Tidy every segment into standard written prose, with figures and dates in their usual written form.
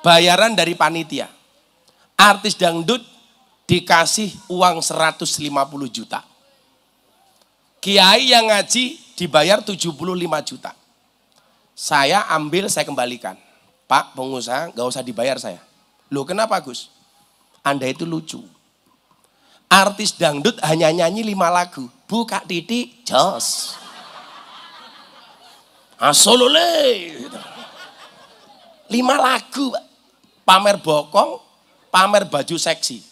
bayaran dari panitia. Artis dangdut dikasih uang 150 juta. Kiai yang ngaji dibayar 75 juta. Saya ambil, saya kembalikan. Pak pengusaha gak usah dibayar saya. Loh kenapa Gus? Anda itu lucu. Artis dangdut hanya nyanyi 5 lagu. Buka titik, jos. Asolole. 5 lagu, Pak. Pamer bokong, pamer baju seksi.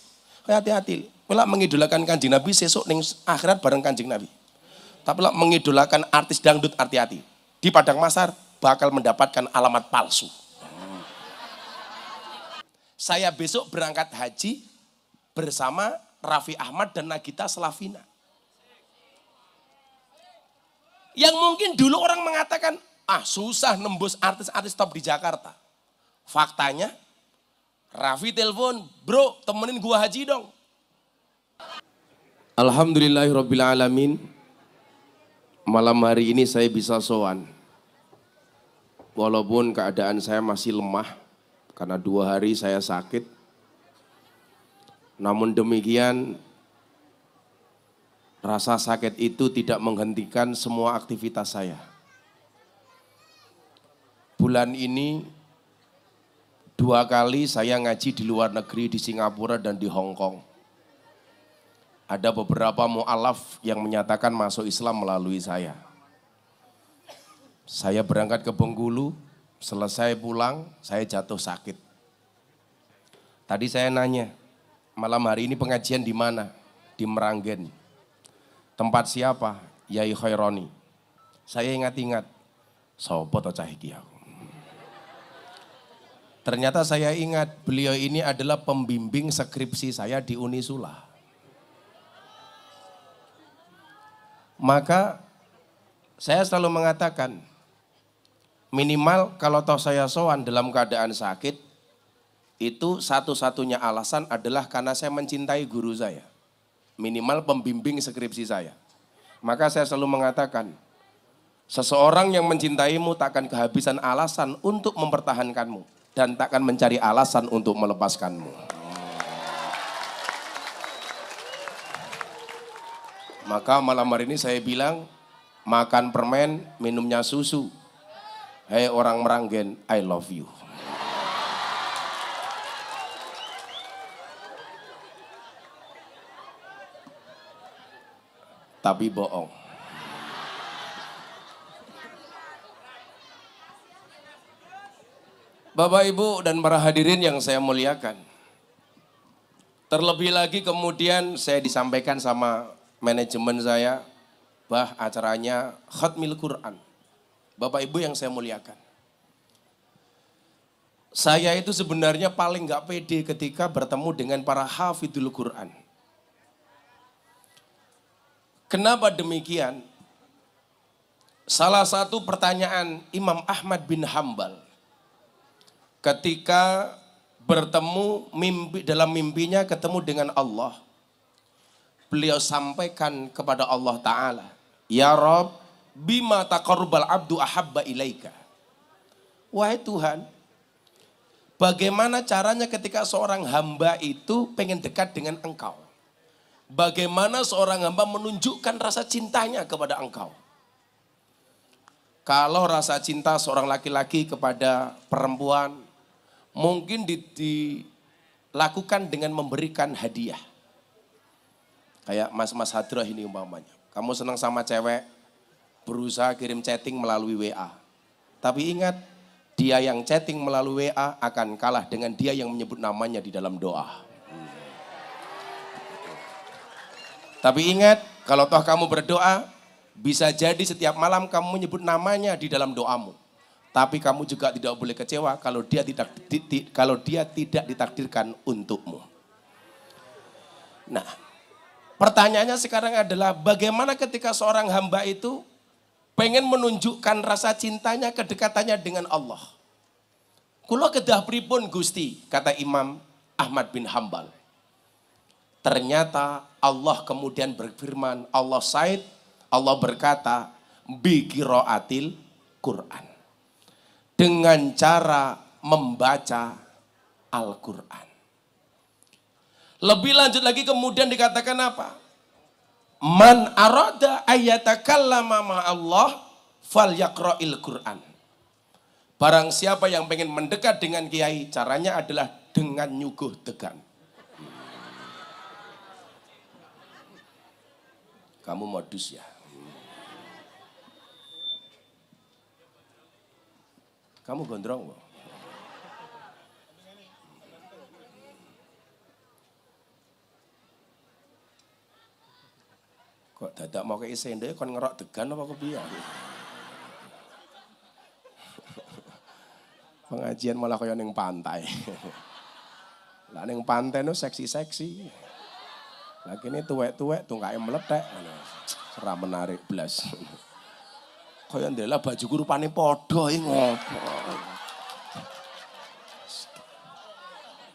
Hati-hati. Kalau mengidolakan Kanjeng Nabi sesuk ning akhirat bareng Kanjeng Nabi. Tapi kalau mengidolakan artis dangdut hati-hati. Di padang mahsyar bakal mendapatkan alamat palsu. Saya besok berangkat haji bersama Raffi Ahmad dan Nagita Slavina. Yang mungkin dulu orang mengatakan, susah nembus artis-artis top di Jakarta. Faktanya, Raffi telepon, bro temenin gua haji dong. Alhamdulillahirrabbilalamin. Malam hari ini saya bisa sowan. Walaupun keadaan saya masih lemah, karena 2 hari saya sakit. Namun demikian, rasa sakit itu tidak menghentikan semua aktivitas saya. Bulan ini 2 kali saya ngaji di luar negeri, di Singapura dan di Hong Kong. Ada beberapa mu'alaf yang menyatakan masuk Islam melalui saya. Saya berangkat ke Bengkulu, selesai pulang saya jatuh sakit. Tadi saya nanya, malam hari ini pengajian di mana? Di Meranggen. Tempat siapa? Yai Khaironi. Saya ingat-ingat, sopo to cah iki aku. Ternyata saya ingat beliau ini adalah pembimbing skripsi saya di Unisula. Maka saya selalu mengatakan, minimal kalau toh saya sowan dalam keadaan sakit, itu satu-satunya alasan adalah karena saya mencintai guru saya. Minimal pembimbing skripsi saya. Maka saya selalu mengatakan, seseorang yang mencintaimu takkan kehabisan alasan untuk mempertahankanmu. Dan takkan mencari alasan untuk melepaskanmu. Maka malam hari ini saya bilang, makan permen, minumnya susu. Hei orang Meranggen, I love you. Tapi bohong. Bapak Ibu dan para hadirin yang saya muliakan. Terlebih lagi kemudian saya disampaikan sama manajemen saya, bah acaranya Khatmil Quran. Bapak Ibu yang saya muliakan. Saya itu sebenarnya paling gak pede ketika bertemu dengan para hafidhul Quran. Kenapa demikian? Salah satu pertanyaan Imam Ahmad bin Hambal. Ketika bertemu dalam mimpinya ketemu dengan Allah. Beliau sampaikan kepada Allah Ta'ala. Ya Rabb, bima taqarrubal abdu ahabba ilaika. Wahai Tuhan, bagaimana caranya ketika seorang hamba itu pengen dekat dengan Engkau? Bagaimana seorang hamba menunjukkan rasa cintanya kepada Engkau? Kalau rasa cinta seorang laki-laki kepada perempuan, mungkin dilakukan dengan memberikan hadiah. Kayak mas-mas Hadroh ini umpamanya. Kamu senang sama cewek, berusaha kirim chatting melalui WA. Tapi ingat, dia yang chatting melalui WA akan kalah dengan dia yang menyebut namanya di dalam doa. Tapi ingat, kalau toh kamu berdoa, bisa jadi setiap malam kamu menyebut namanya di dalam doamu. Tapi kamu juga tidak boleh kecewa kalau dia tidak ditakdirkan untukmu. Nah, pertanyaannya sekarang adalah bagaimana ketika seorang hamba itu pengen menunjukkan rasa cintanya, kedekatannya dengan Allah. Kula kedah pripun Gusti, kata Imam Ahmad bin Hambal. Ternyata Allah kemudian berfirman, Allah berkata, bi qiraatil Quran. Dengan cara membaca Al-Quran. Lebih lanjut lagi kemudian dikatakan apa? Man arada ayyatakallama ma'allah falyaqra'il Qur'an. Barang siapa yang pengen mendekat dengan kiai, caranya adalah dengan nyuguh tegan. Kamu modus ya? Kamu gondrong loh. Kok dadak mau ke sendok kon ngerok degan apa kepiye? Pengajian malah kaya ning pantai. Lah ning pantai no seksi-seksi. Lah kene tuwek-tuwek tungkae meletek. Ora menarik blas. Kaya ndela bajuku rupane padha iki ngopo.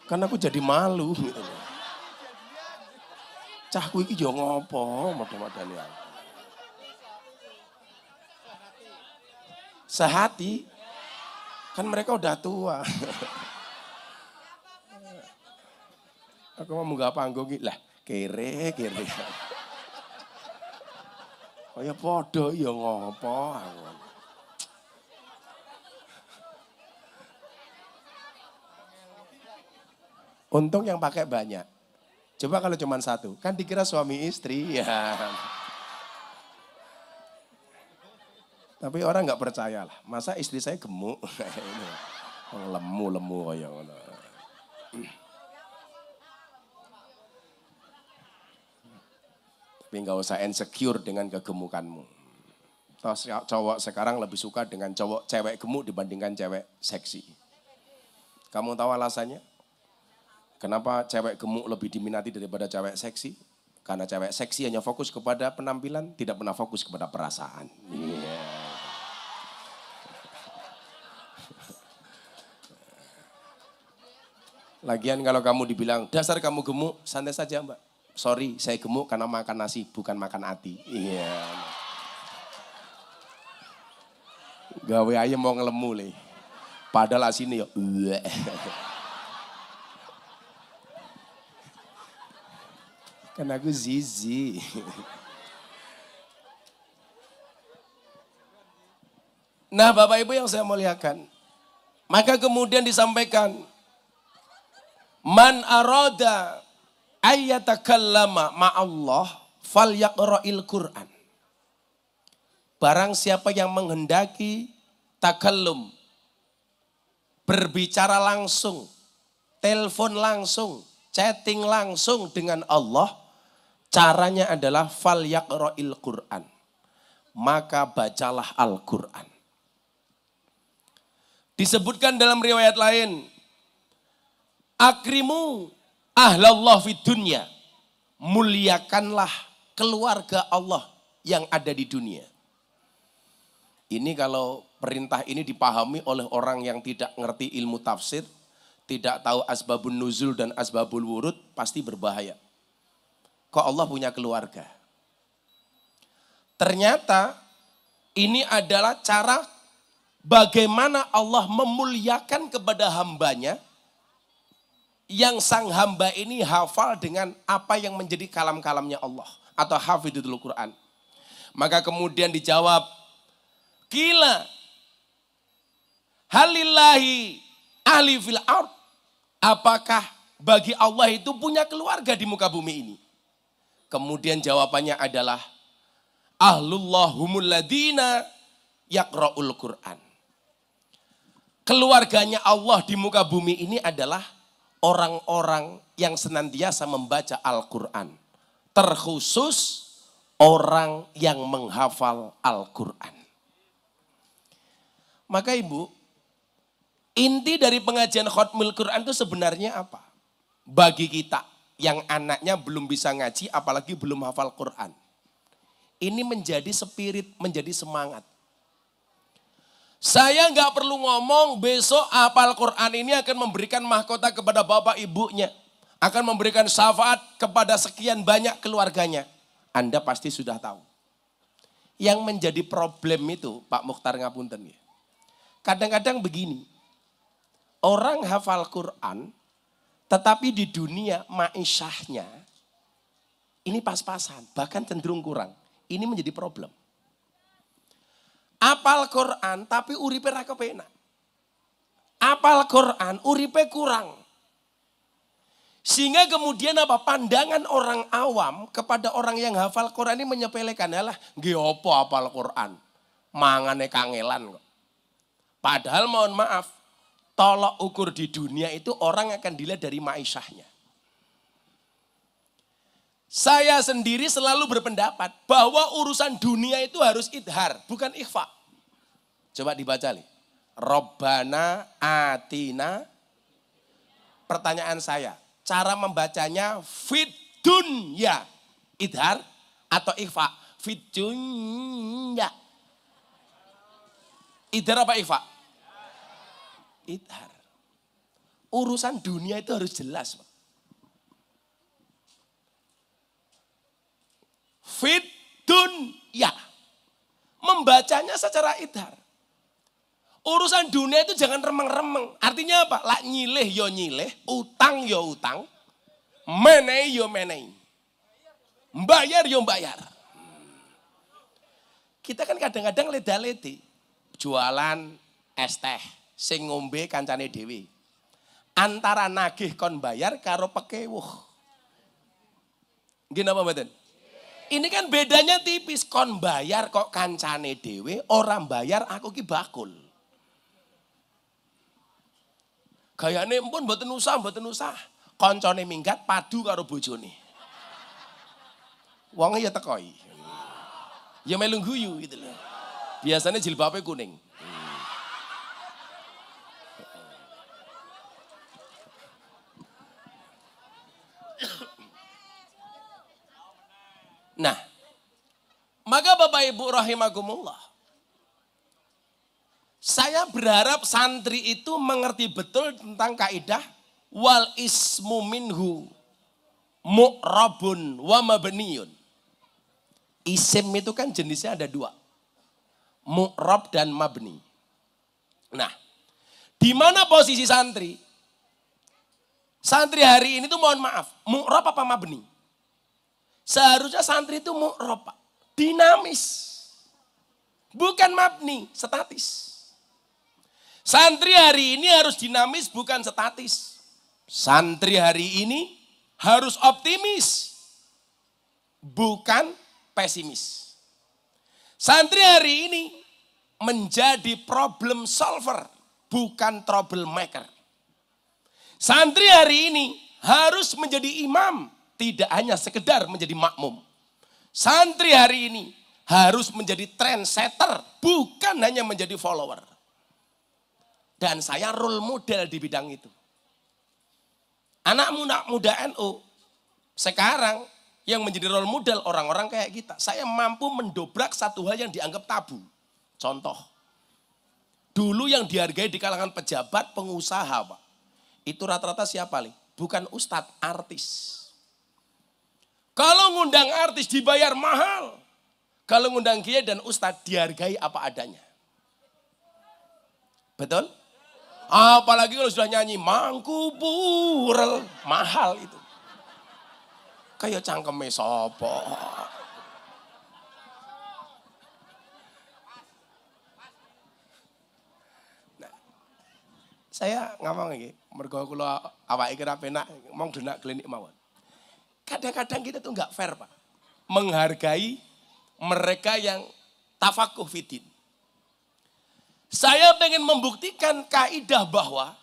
Kan aku jadi malu gitu. Cahku iki yo ngopo model-modele aku. Sehati. Kan mereka udah tua. Aku mau munggah panggung iki lah kere. Kaya padha ya ngopo aku. Untung yang pakai banyak. Coba kalau cuma satu, kan dikira suami istri ya. Tapi orang nggak percaya lah. Masa istri saya gemuk? Lemu kayak ngono. Tapi nggak usah insecure dengan kegemukanmu. Toh cowok sekarang lebih suka dengan cewek gemuk dibandingkan cewek seksi. Kamu tahu alasannya? Kenapa cewek gemuk lebih diminati daripada cewek seksi? Karena cewek seksi hanya fokus kepada penampilan, tidak pernah fokus kepada perasaan. Yeah. Lagian kalau kamu dibilang, dasar kamu gemuk, santai saja mbak. Sorry, saya gemuk karena makan nasi, bukan makan hati. Iya. Gawe aja mau ngelemu le. Padahal asini ya. Kan aku zizi. Nah Bapak Ibu yang saya muliakan. Maka kemudian disampaikan. Man arada ayyatakallama ma'allah falyaqra'il Qur'an. Barang siapa yang menghendaki takallum, berbicara langsung, telepon langsung, chatting langsung dengan Allah, caranya adalah falyaqra'il Qur'an. Maka bacalah Al-Qur'an. Disebutkan dalam riwayat lain, akrimu ahlallah fid dunya. Muliakanlah keluarga Allah yang ada di dunia. Ini kalau perintah ini dipahami oleh orang yang tidak ngerti ilmu tafsir, tidak tahu asbabun nuzul dan asbabul wurud, pasti berbahaya. Kok Allah punya keluarga? Ternyata ini adalah cara bagaimana Allah memuliakan kepada hambanya, yang sang hamba ini hafal dengan apa yang menjadi kalam-kalamnya Allah. Atau hafidhul Quran. Maka kemudian dijawab, Kila halillahi ahli fil ard. Apakah bagi Allah itu punya keluarga di muka bumi ini? Kemudian jawabannya adalah, ahlullahumul ladina yaqra'ul Quran. Keluarganya Allah di muka bumi ini adalah orang-orang yang senantiasa membaca Al-Quran. Terkhusus orang yang menghafal Al-Quran. Maka Ibu, inti dari pengajian Khatmul Quran itu sebenarnya apa? Bagi kita yang anaknya belum bisa ngaji, apalagi belum hafal Quran. Ini menjadi spirit, menjadi semangat. Saya nggak perlu ngomong besok hafal Quran ini akan memberikan mahkota kepada bapak ibunya. Akan memberikan syafaat kepada sekian banyak keluarganya. Anda pasti sudah tahu. Yang menjadi problem itu Pak Mukhtar ngapunten ya. Kadang-kadang begini. Orang hafal Quran Tetapi di dunia ma'isyahnya, ini pas-pasan, bahkan cenderung kurang. Ini menjadi problem. Apal Quran tapi uripe ra kepenak. Apal Quran uripe kurang. Sehingga kemudian apa? Pandangan orang awam kepada orang yang hafal Quran ini menyepelekan. Alah, nggih apa hafal Quran? Mangane kangelan kok. Padahal mohon maaf, tolok ukur di dunia itu orang akan dilihat dari ma'isyahnya. Saya sendiri selalu berpendapat bahwa urusan dunia itu harus idhar, bukan ikhfa. Coba dibaca nih. Robbana atina. Pertanyaan saya, cara membacanya fit dunya. Idhar atau ikhfa? Fit dunya. Idhar apa ikhfa? Idhar. Urusan dunia itu harus jelas, Pak. Fit dunya. Membacanya secara idhar. Urusan dunia itu jangan remeng-remeng. Artinya apa? Lak nyileh yo nyileh, utang yo utang, menei yo menei. Bayar yo bayar. Kita kan kadang-kadang leda-lede. Jualan es teh, sing ngombe kancane dhewe. Antara nagih kon bayar karo pekewuh. Nggih napa mboten? Ini kan bedanya tipis, kon bayar kok kancane dhewe, orang bayar aku ki bakul. Gayane pun mboten usah. Koncone minggat padu karo bojone. Wonge ya tekoi. Ya melu guyu gitu loh. Biasanya jilbabnya kuning. Nah, maka Bapak Ibu rahimakumullah, saya berharap santri itu mengerti betul tentang kaidah wal ismu minhu mu'rabun wa mabniyun. Isim itu kan jenisnya ada dua, mu'rab dan mabni. Nah, di mana posisi santri? Santri hari ini tuh mohon maaf, mu'rab apa mabni? Seharusnya santri itu mu'rab, Pak. Dinamis. Bukan mabni, statis. Santri hari ini harus dinamis, bukan statis. Santri hari ini harus optimis, bukan pesimis. Santri hari ini menjadi problem solver, bukan troublemaker. Santri hari ini harus menjadi imam, tidak hanya sekedar menjadi makmum. Santri hari ini harus menjadi trendsetter, bukan hanya menjadi follower. Dan saya role model di bidang itu. Anak muda NU sekarang yang menjadi role model orang-orang kayak kita. Saya mampu mendobrak satu hal yang dianggap tabu. Contoh, dulu yang dihargai di kalangan pejabat, pengusaha, Pak. Itu rata-rata siapa nih? Bukan ustadz, artis. Kalau ngundang artis dibayar mahal. Kalau ngundang kiai dan ustadz dihargai apa adanya. Betul? Apalagi kalau sudah nyanyi Mangku Burel, mahal itu. Kayak cangkeme sopo. Nah, saya ngomong iki, mergo kula awake kira penak mong denak klinik mawon. Kadang-kadang kita tuh nggak fair, Pak. Menghargai mereka yang tafakuh fitin. Saya pengen membuktikan kaidah bahwa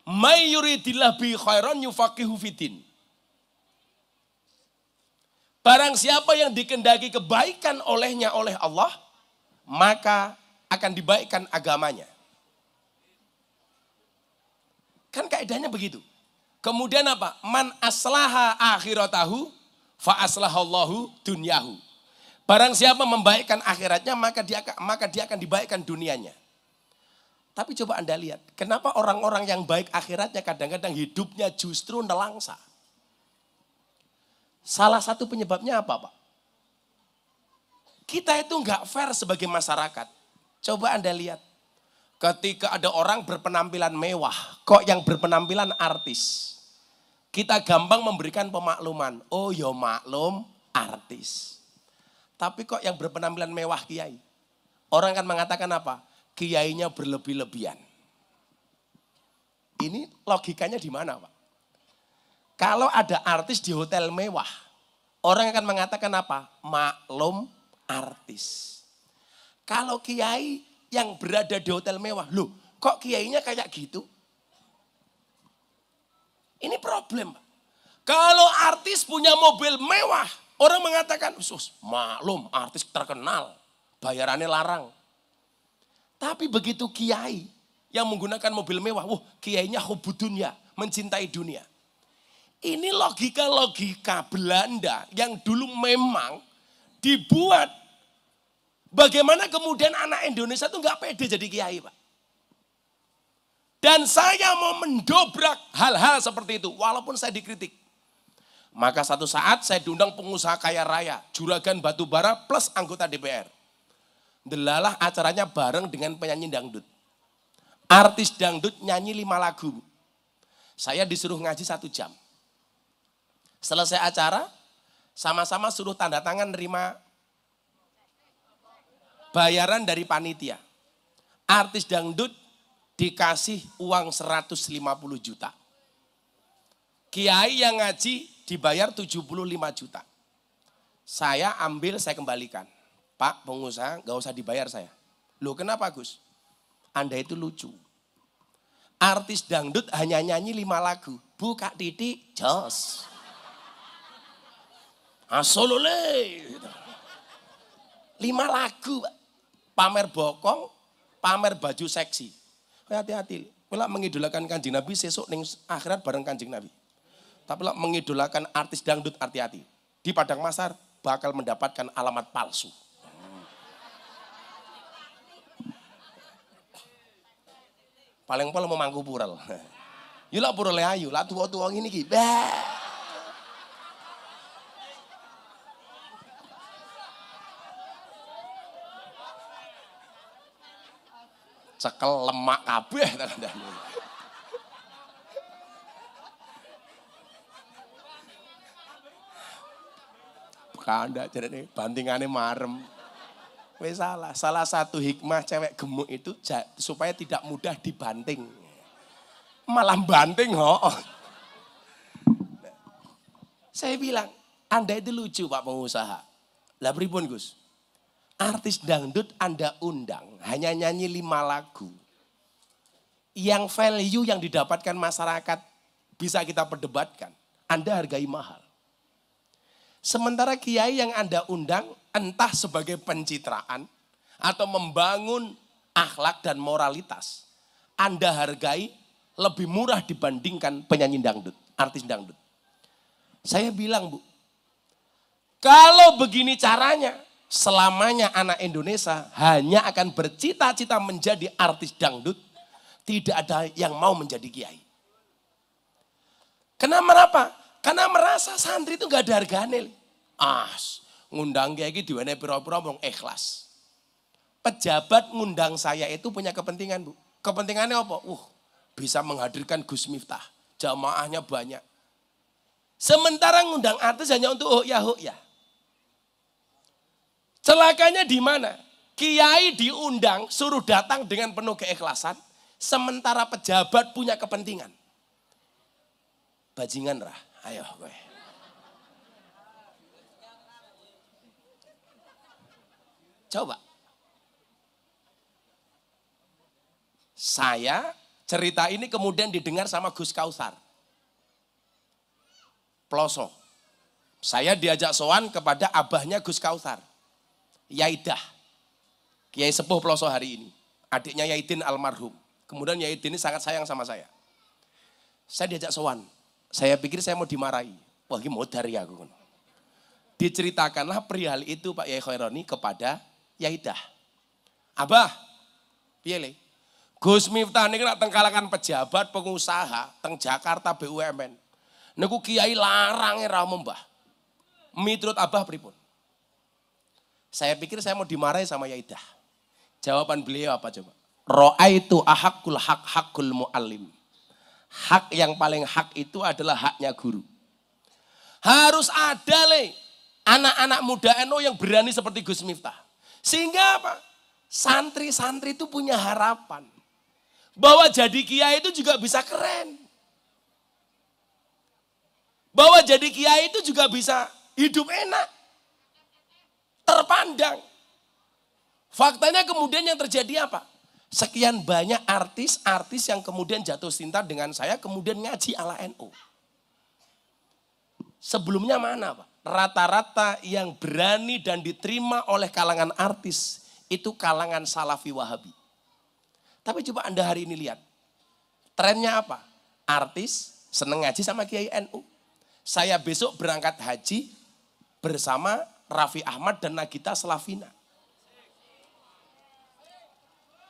may yuridillah bi khairan yufaqihu fitin. Barang siapa yang dikehendaki kebaikan olehnya oleh Allah, maka akan dibaikkan agamanya. Kan kaidahnya begitu. Kemudian apa? Man aslaha akhiratahu fa aslahallahu dunyahu. Barang siapa membaikkan akhiratnya maka dia akan dibaikkan dunianya. Tapi coba Anda lihat, kenapa orang-orang yang baik akhiratnya kadang-kadang hidupnya justru nelangsa? Salah satu penyebabnya apa, Pak? Kita itu nggak fair sebagai masyarakat. Coba Anda lihat. Ketika ada orang berpenampilan mewah, kok yang berpenampilan artis. Kita gampang memberikan pemakluman. Oh ya maklum artis. Tapi kok yang berpenampilan mewah kiai? Orang akan mengatakan apa? Kiainya berlebih-lebihan. Ini logikanya di mana Pak? Kalau ada artis di hotel mewah, orang akan mengatakan apa? Maklum artis. Kalau kiai yang berada di hotel mewah, loh kok kiainya kayak gitu? Ini problem. Kalau artis punya mobil mewah, orang mengatakan, sus, maklum artis terkenal, bayarannya larang. Tapi begitu kiai yang menggunakan mobil mewah, kiainya hubudunya, mencintai dunia. Ini logika-logika Belanda yang dulu memang dibuat. Bagaimana kemudian anak Indonesia itu nggak pede jadi kiai Pak. Dan saya mau mendobrak hal-hal seperti itu, walaupun saya dikritik. Maka satu saat saya diundang pengusaha kaya raya, juragan batubara plus anggota DPR. Delalah acaranya bareng dengan penyanyi dangdut. Artis dangdut nyanyi 5 lagu. Saya disuruh ngaji 1 jam. Selesai acara, sama-sama suruh tanda tangan nerima bayaran dari panitia. Artis dangdut dikasih uang 150 juta. Kiai yang ngaji dibayar 75 juta. Saya ambil, saya kembalikan. Pak pengusaha gak usah dibayar saya. Loh kenapa Gus? Anda itu lucu. Artis dangdut hanya nyanyi 5 lagu. Buka titik, jos. Asolole. 5 lagu Pak. Pamer bokong, pamer baju seksi. Hati-hati, kalau mengidolakan Kanjeng Nabi sesuk ning akhirat bareng Kanjeng Nabi. Tapi kalau mengidolakan artis dangdut hati-hati. Di padang mahsyar bakal mendapatkan alamat palsu. Paling pol mau mangku pural. Yuk lah pural ayu, lah tua-tua ini ki. Cekel lemak kabeh kandhane. Kanda jarene bantingane marem. Wis salah. Salah satu hikmah cewek gemuk itu supaya tidak mudah dibanting. Malah banting Saya bilang, Anda itu lucu Pak pengusaha. Lah pripun Gus? Artis dangdut Anda undang, hanya nyanyi 5 lagu. Yang value yang didapatkan masyarakat bisa kita perdebatkan. Anda hargai mahal. Sementara kiai yang Anda undang, entah sebagai pencitraan atau membangun akhlak dan moralitas, Anda hargai lebih murah dibandingkan penyanyi dangdut, artis dangdut. Saya bilang Bu, kalau begini caranya, selamanya anak Indonesia hanya akan bercita-cita menjadi artis dangdut. Tidak ada yang mau menjadi kiai. Kenapa? Karena merasa santri itu gak ada harganya. Ngundang kiai itu diwenehi pira-pira wong ikhlas. Pejabat ngundang saya itu punya kepentingan Bu. Kepentingannya apa? Bisa menghadirkan Gus Miftah. Jamaahnya banyak. Sementara ngundang artis hanya untuk ya. Celakanya di mana? Kiai diundang, suruh datang dengan penuh keikhlasan, sementara pejabat punya kepentingan. Bajingan rah, ayo gue. Coba. Saya cerita ini kemudian didengar sama Gus Kausar. Ploso. Saya diajak sowan kepada abahnya Gus Kausar. Yaidah, Kiai Sepuh Ploso hari ini. Adiknya Yaidin almarhum. Kemudian Yaidin ini sangat sayang sama saya. Saya diajak sowan. Saya pikir saya mau dimarahi. Wah ini modar ya aku. Diceritakanlah perihal itu Pak Yai Khaironi kepada Yaidah. Abah, piye le? Gus Miftah ini teng kalangan pejabat, pengusaha, teng Jakarta BUMN. Niku kiai larang ra mbah. Miturut Abah pripun? Saya pikir saya mau dimarahi sama Yaidah. Jawaban beliau apa coba? Ra'aitu ahakul hak hakul mu'allim. Hak yang paling hak itu adalah haknya guru. Harus ada anak-anak muda NU yang berani seperti Gus Miftah. Sehingga apa? Santri-santri itu punya harapan. Bahwa jadi kiai itu juga bisa keren. Bahwa jadi kiai itu juga bisa hidup enak. Terpandang. Faktanya kemudian yang terjadi apa? Sekian banyak artis-artis yang kemudian jatuh cinta dengan saya, kemudian ngaji ala NU. Sebelumnya mana Pak? Rata-rata yang berani dan diterima oleh kalangan artis, itu kalangan Salafi Wahabi. Tapi coba Anda hari ini lihat, trennya apa? Artis seneng ngaji sama Kiai NU. Saya besok berangkat haji bersama Raffi Ahmad dan Nagita Slavina.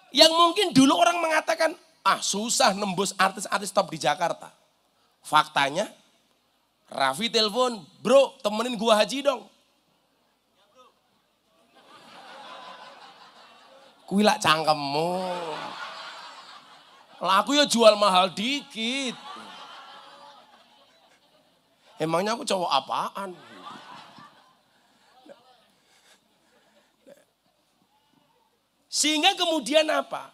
Yang mungkin dulu orang mengatakan, susah nembus artis-artis top di Jakarta. Faktanya, Raffi telepon, bro temenin gua haji dong. Kuilak cangkemmu. Laku ya jual mahal dikit. Emangnya aku cowok apaan? Sehingga kemudian apa?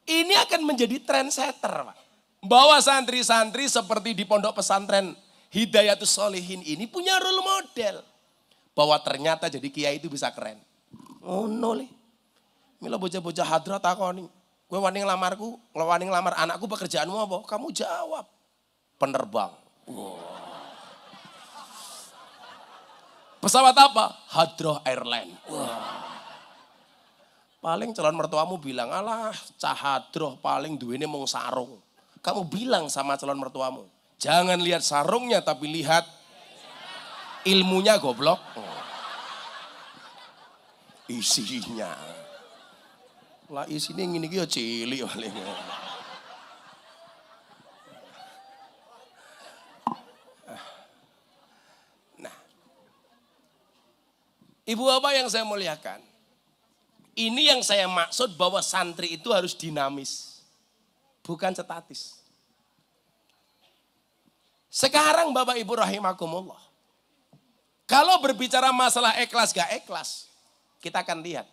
Ini akan menjadi trendsetter, Pak. Bahwa santri-santri seperti di pondok pesantren Hidayatus Sholihin ini punya role model. Bahwa ternyata jadi kiai itu bisa keren. Oh no le. Mila bocah-bocah hadrat takoni. Gue wani ngelamarku, wani ngelamar anakku pekerjaanmu apa? Kamu jawab. Penerbang. Wow. Pesawat apa? Hadroh Airline. Wow. Paling calon mertuamu bilang, alah cahadroh paling duitnya mau sarung. Kamu bilang sama calon mertuamu, jangan lihat sarungnya tapi lihat ilmunya goblok. Isinya. Lah isinya ngene iki ya cilik paling. Nah. Ibu Bapak yang saya muliakan, ini yang saya maksud bahwa santri itu harus dinamis, bukan statis. Sekarang Bapak Ibu rahimakumullah, kalau berbicara masalah ikhlas gak ikhlas, kita akan lihat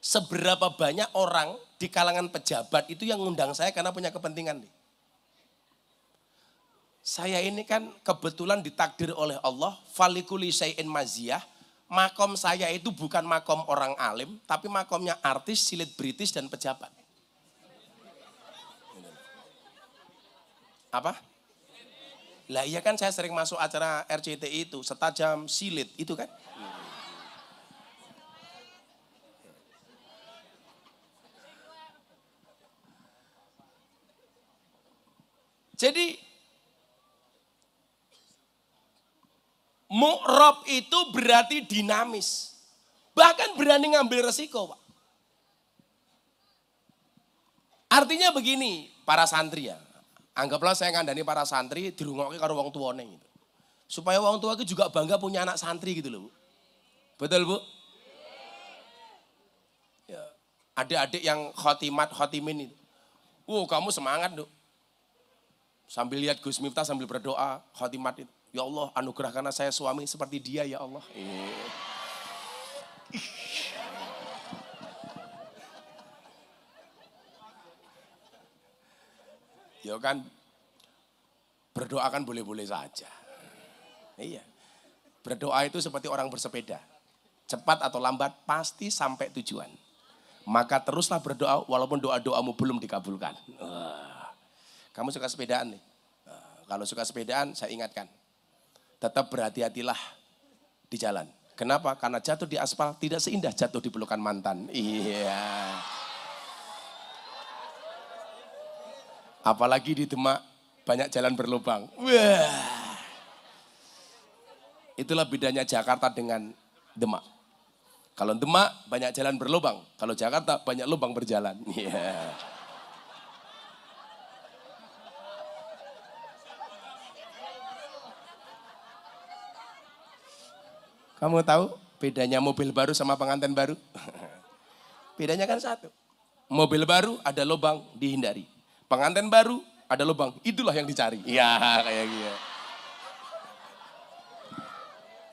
seberapa banyak orang di kalangan pejabat itu yang ngundang saya karena punya kepentingan nih. Saya ini kan kebetulan ditakdir oleh Allah, falikuli syai'in maziyah. Makom saya itu bukan makom orang alim, tapi makomnya artis, selebritis, dan pejabat. Apa? Lah iya kan saya sering masuk acara RCTI itu, setajam silit itu kan. Jadi mu'rob itu berarti dinamis. Bahkan berani ngambil resiko, Pak. Artinya begini, para santri ya. Anggaplah saya ngandani para santri dirungokke karo wong tuane gitu. Supaya wong tua itu juga bangga punya anak santri gitu loh, Bu. Betul, Bu? Ya, adik-adik yang khotimin itu. Kamu semangat, Duk. Sambil lihat Gus Miftah sambil berdoa, khotimat itu. Ya Allah, anugerahkanlah saya suami seperti dia ya Allah. Ya kan, berdoa kan boleh-boleh saja. Iya, berdoa itu seperti orang bersepeda. Cepat atau lambat pasti sampai tujuan. Maka teruslah berdoa walaupun doa-doamu belum dikabulkan. Kamu suka sepedaan nih? Kalau suka sepedaan saya ingatkan. Tetap berhati-hatilah di jalan. Kenapa? Karena jatuh di aspal tidak seindah jatuh di pelukan mantan. Iya. Apalagi di Demak banyak jalan berlubang. Wah. Itulah bedanya Jakarta dengan Demak. Kalau Demak banyak jalan berlubang. Kalau Jakarta banyak lubang berjalan. Iya. Kamu tahu bedanya mobil baru sama pengantin baru? Bedanya kan satu. Mobil baru ada lubang dihindari. Pengantin baru ada lubang, itulah yang dicari. Iya, kayak gitu.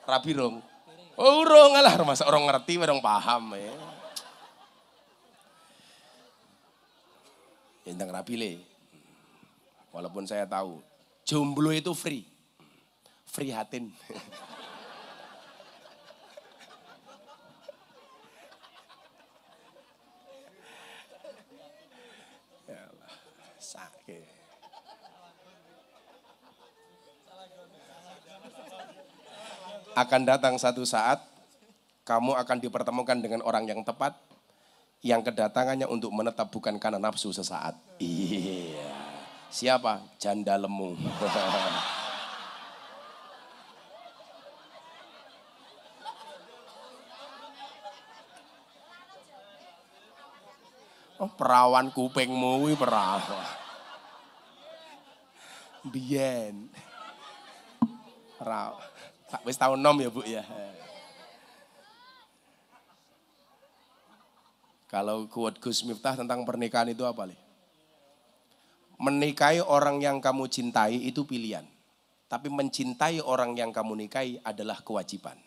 Rabi rong. Oh, urung lah, masa orang ngerti, orang paham ya. Tentang rabi le. Walaupun saya tahu, jomblo itu free. Free hatin. Ya Allah, sakit. Akan datang satu saat, kamu akan dipertemukan dengan orang yang tepat, yang kedatangannya untuk menetap bukan karena nafsu sesaat. Iya. Siapa? Janda lemu. Oh, perawan kupingmu kuwi perawan. Biyen. Perawan. Wis tahun 6 ya, Bu ya. Kalau quote Gus Miftah tentang pernikahan itu apa, Le? Menikahi orang yang kamu cintai itu pilihan. Tapi mencintai orang yang kamu nikahi adalah kewajiban.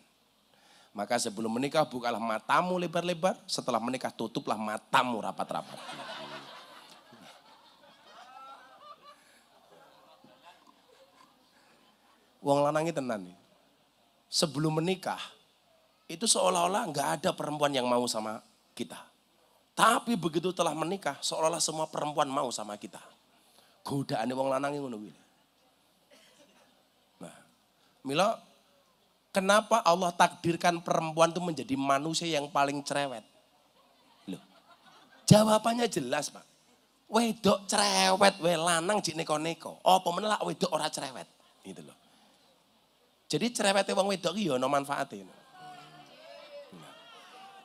Maka sebelum menikah bukalah matamu lebar-lebar, setelah menikah tutuplah matamu rapat-rapat. Wong lanangi tenan nih. Sebelum menikah, itu seolah-olah nggak ada perempuan yang mau sama kita. Tapi begitu telah menikah, seolah-olah semua perempuan mau sama kita. Godaane wong lanang ngono kuwi. Nah, mila kenapa Allah takdirkan perempuan itu menjadi manusia yang paling cerewet? Loh, jawabannya jelas, Pak. Wedok cerewet, we lanang jek neko-neko. Apa meneh lak wedok ora cerewet? Gitu loh. Jadi cerewete wong wedok iki ya ono manfaate.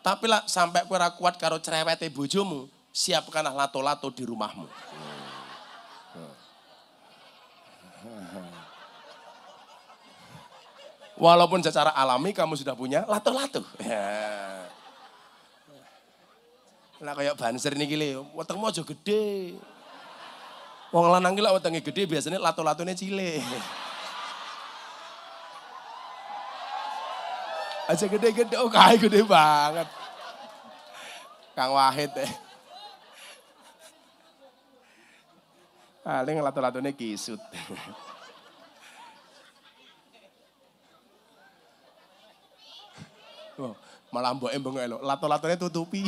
Tapi lah sampai kowe ora kuat karo cerewete bojomu, siapkanlah lato-lato di rumahmu. Walaupun secara alami kamu sudah punya lato-lato. Lah kayak banser niki le, wetengmu aja gede. Wong lanang ki lak wetenge gede biasanya lato-latone cilik. Aja gede-gede, oh kayak gede banget. Kang Wahid deh. Paling lato-latonya kisut. Oh, malah mbok bengok elok, lato-latonya tutupi.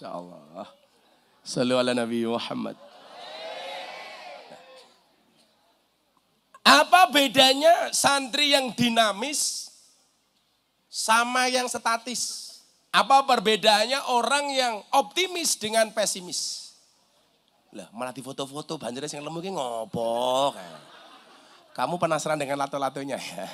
InsyaAllah. Sallu ala Nabi Muhammad. Apa bedanya santri yang dinamis sama yang statis? Apa perbedaannya orang yang optimis dengan pesimis? Lah malah di foto-foto banjir yang lemu ki ngopo? Kamu penasaran dengan lato-latonya ya?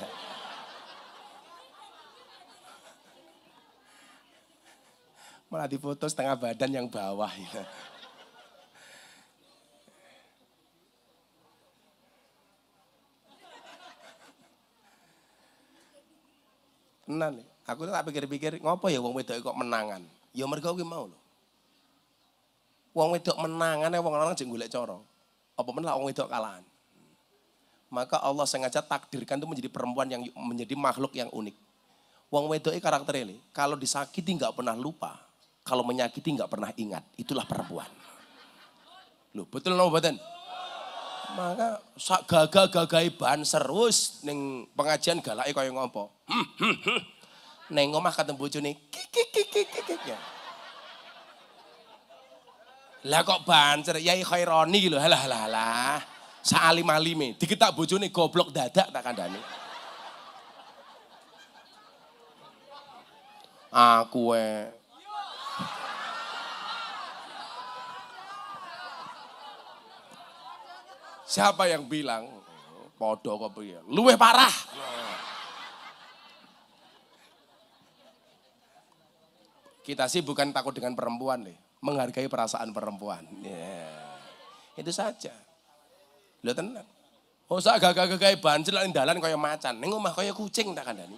Malah difoto setengah badan yang bawah. Ya. Tenan, aku tuh tak pikir-pikir, ngopo ya wong wedok kok menangan? Ya mergo kuwi mau lho. Wong wedok menangan wong lanang jek golek cara. Apa meneh wong wedok kalahan. Maka Allah sengaja takdirkan itu menjadi perempuan yang menjadi makhluk yang unik. Wong wedok karakternya, kalau disakiti nggak pernah lupa. Kalau menyakiti nggak pernah ingat, itulah perempuan. Loh, betul loh badan. Maka sak gagah-gagahi banser wis ning pengajian galake kaya ngopo. Ning omah ketemu bojone kik. Lah kok banser Yai Khaironi lho, halah. Sak alim-alime diketak bojone goblok dadak tak kandhani. Aku siapa yang bilang podo kok piye? Luwih parah. Kita sih bukan takut dengan perempuan deh, menghargai perasaan perempuan. Yeah. Itu saja. Lo tenang. Oh sak gagah-gagah banjir lan dalan kaya macan, ning omah kaya kucing tak kandhani.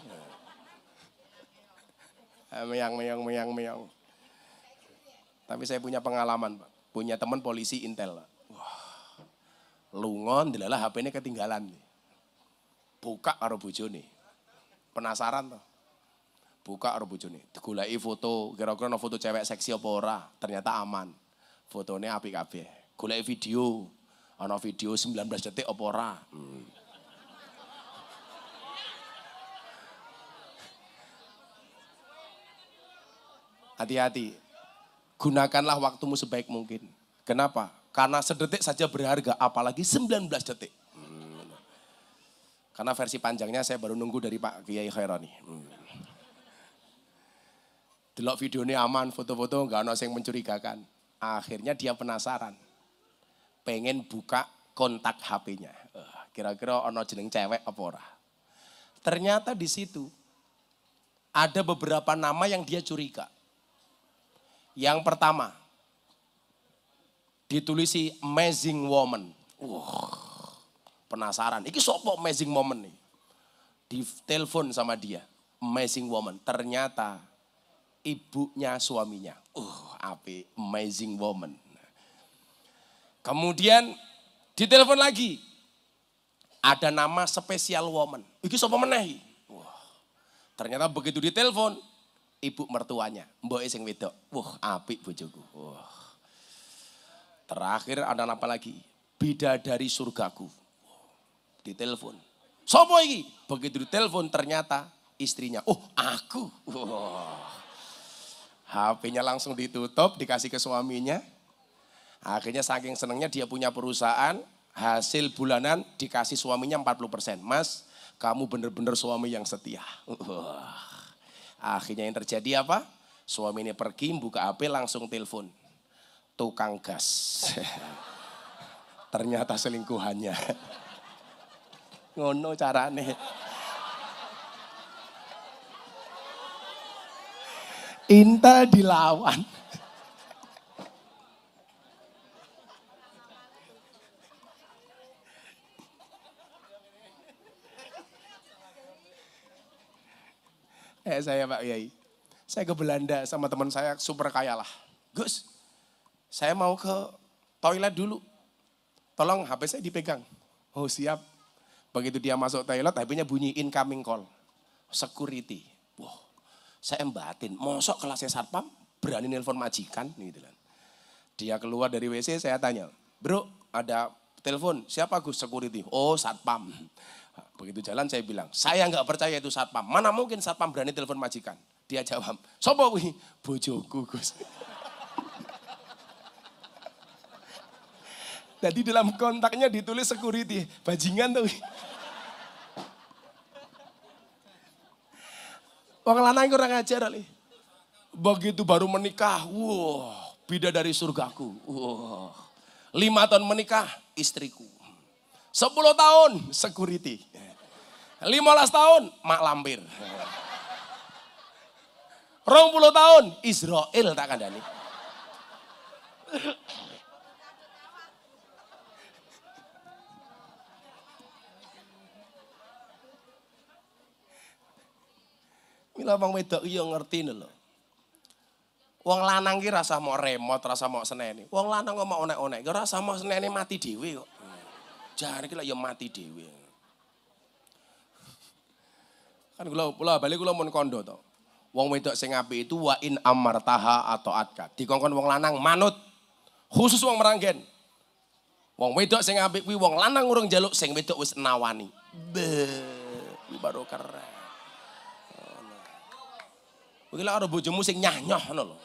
Meong. Tapi saya punya pengalaman, Pak. Punya teman polisi intel. Wah. Lunga ndelalah HP-ne ketinggalan. Buka karo bojone. Penasaran toh. Buka karo bojone. Digoleki foto, kira-kira ana foto cewek seksi apa ora. Ternyata aman. Fotone apik kabeh. Goleki video. Ana video 19 detik apa ora. Hati-hati. Gunakanlah waktumu sebaik mungkin. Kenapa? Karena sedetik saja berharga, apalagi 19 detik. Karena versi panjangnya saya baru nunggu dari Pak Kiai Khaironi. Delok videonya aman, foto-foto nggak ada yang mencurigakan. Akhirnya dia penasaran. Pengen buka kontak HP-nya. Kira-kira ono jeneng cewek apa ora. Ternyata di situ ada beberapa nama yang dia curiga. Yang pertama, ditulisi Amazing Woman. Penasaran, ini sopo Amazing Woman nih? Ditelepon sama dia, Amazing Woman. Ternyata ibunya suaminya. Api Amazing Woman. Kemudian ditelepon lagi, ada nama Special Woman. Iki sopo meneh? Ternyata begitu ditelepon, ibu mertuanya, mbok sing wedok. Apik bojoku. Terakhir ada apa lagi? Bidadari surgaku. Ditelepon. Sopo iki? Begitu ditelepon ternyata istrinya. Aku. HP-nya langsung ditutup, dikasih ke suaminya. Akhirnya saking senengnya dia punya perusahaan, hasil bulanan dikasih suaminya 40%. Mas, kamu bener-bener suami yang setia. Akhirnya yang terjadi apa? Suami ini pergi, buka HP langsung telepon. Tukang gas. Ternyata selingkuhannya. Ngono carane. Inta dilawan. Saya Pak Yai. Saya ke Belanda sama teman saya super kaya lah. Gus, saya mau ke toilet dulu. Tolong HP saya dipegang. Oh siap. Begitu dia masuk toilet, HP-nya bunyi incoming call. Security. Wah, saya batin. Mosok kelasnya satpam berani nelpon majikan. Gitu kan. Dia keluar dari WC, saya tanya. Bro, ada telepon. Siapa Gus? Security. Oh satpam. Begitu jalan saya bilang, saya nggak percaya itu satpam. Mana mungkin satpam berani telepon majikan? Dia jawab, sopo kuwi? Bojoku Gus. Jadi dalam kontaknya ditulis security, bajingan tuh. Wong lanang kurang ajar kali. Begitu baru menikah, bidadari surgaku. 5 tahun menikah, istriku. 10 tahun, security. 15 tahun, mak lampir. 20 tahun, Israel tak kandani. Mila wong wedok iki yo ngerti lho. Wong lanang ki rasa mau remote, rasa mau seneni. Wong lanang kok mau onek-onek, ki rasa mau seneni mati dhewe kok. Jare ki lak yo mati dhewe. Kan kula bali kula mun kondo to. Wong wedok sing apik itu wa in amartaha atau atka. Dikongkon wong lanang manut. Khusus wong meranggen. Wong wedok sing apik kuwi wong lanang urung njaluk sing wedok wis nawani. Kuwi baru keren. Kuwi lak karo bojomu sing nyah-nyoh ngono lho.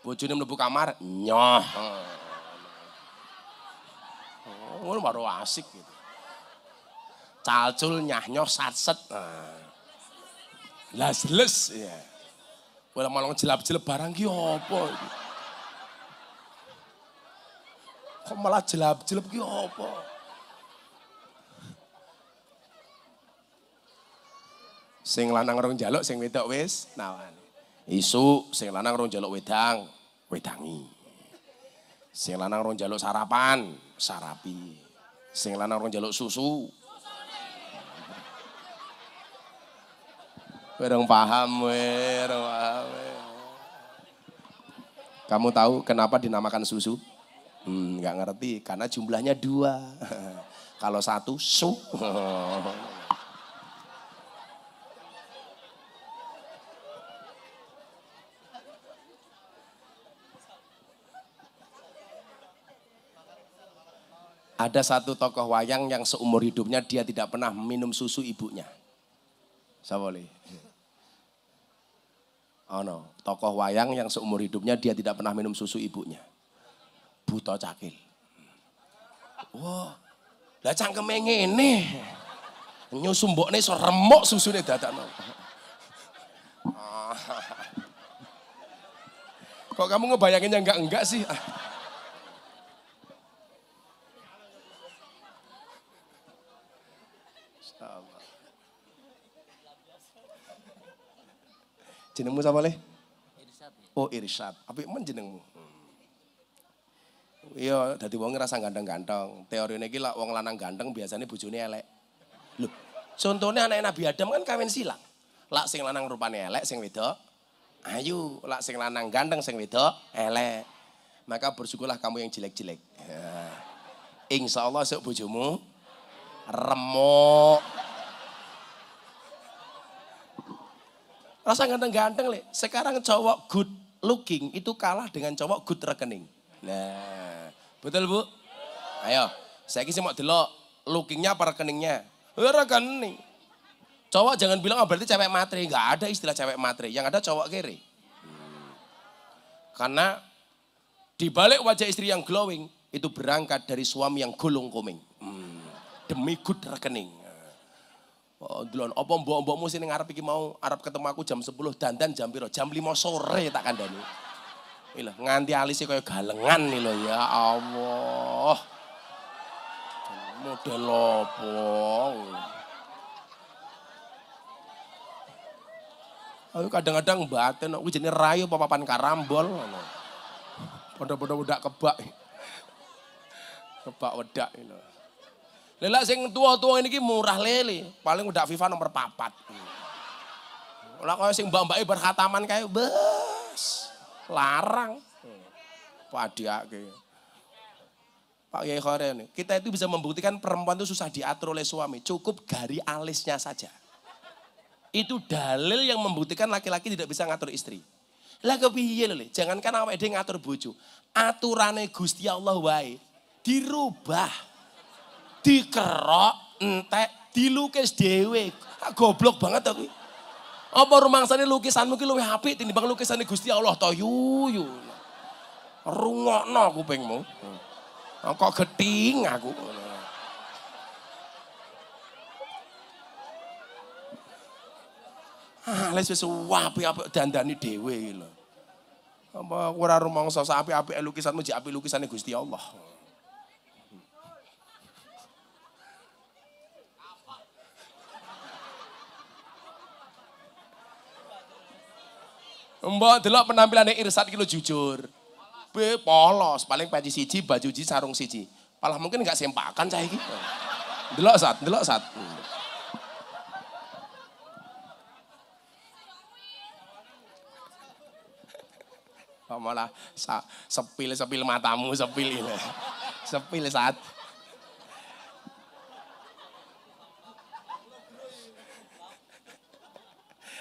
Bojone mlebu kamar nyoh. Ngono baru asik gitu. Calcul nyah-nyoh satset. Las-les ya. Wala malah jelap-jelep barang ki apa iki? Kok malah jelap-jelep ki apa? Sing lanang rong njaluk, sing wedok wis nawani. Isuk sing lanang rong njaluk wedang, wedangi. Sing lanang rong njaluk sarapan, sarapi. Sing lanang orang njaluk susu. Orang paham we. Kamu tahu kenapa dinamakan susu? Nggak ngerti, karena jumlahnya 2. Kalau 1, su. Ada satu tokoh wayang yang seumur hidupnya dia tidak pernah minum susu ibunya. Saya boleh. Oh no, tokoh wayang yang seumur hidupnya dia tidak pernah minum susu ibunya. Buta Cakil. Wah, lah cangkeme ngene. Nyusu mbokne iso remuk susune dadakno. Kok kamu ngebayanginnya enggak sih? Jenengmu sapa le? Irsyad. Oh Irsyad, apik men jenengmu. Iya, dadi wong ngerasa ganteng-ganteng. Teorine iki lak wong lanang ganteng biasanya bojone elek. Lho, contohnya anak Nabi Adam kan kawin silang. Lak sing lanang rupane elek, sing wedok ayu. Lak sing lanang ganteng, sing wedok elek. Maka bersyukurlah kamu yang jelek-jelek. Insya Allah sok bojomu remuk. Rasa ganteng-ganteng le. Sekarang cowok good looking itu kalah dengan cowok good rekening. Nah, betul Bu? Ayo, saya kisah mau delok lookingnya apa rekeningnya? Rekening. Cowok jangan bilang berarti cewek matre. Enggak ada istilah cewek matre. Yang ada cowok kere. Karena di balik wajah istri yang glowing itu berangkat dari suami yang gulung koming. Demi good rekening. Oh, duluan, apa mbok-mbokmu sini ngarep iki mau arep ketemu aku jam 10 dandan jam piro? Jam 5 sore tak kandani. Lho, nganti alisnya kaya galengan nih lho ya Allah. Model opo? Aku kadang-kadang batin, aku jenis rayu papan karambol. Pada-pada udah kebak. Kebak wedak ini. Lelak sing tua-tua ini murah lele, paling udah FIFA nomor 4. Lah kaya sing mbak-mbake berkhataman kayak bes larang. Padiake. Pak Yai Khoren, kita itu bisa membuktikan perempuan itu susah diatur oleh suami, cukup gari alisnya saja. Itu dalil yang membuktikan laki-laki tidak bisa ngatur istri. Lah kepiye lho, jangankan awake dhewe ngatur bojo, aturane Gusti Allah wae dirubah. Dikerok, entek, dilukis dhewe. Goblok banget aku. Apa rumangsane lukisanmu ki luwih apik tinimbang lukisane Gusti Allah to yuyu. Rungokno kupingmu. Kok gething aku. Les wis apik-apik dandani dhewe iki lho. Apa ora rumangsa sak apik-apik lukisanmu jek apik lukisane Gusti Allah. Mbak delok penampilannya Irsyad iki lho jujur. Polos, paling peci siji, baju siji, sarung siji. Malah mungkin enggak sempakan cah iki. Delok Sat. Malah sepil matamu, sepil ini. Sepil Sat.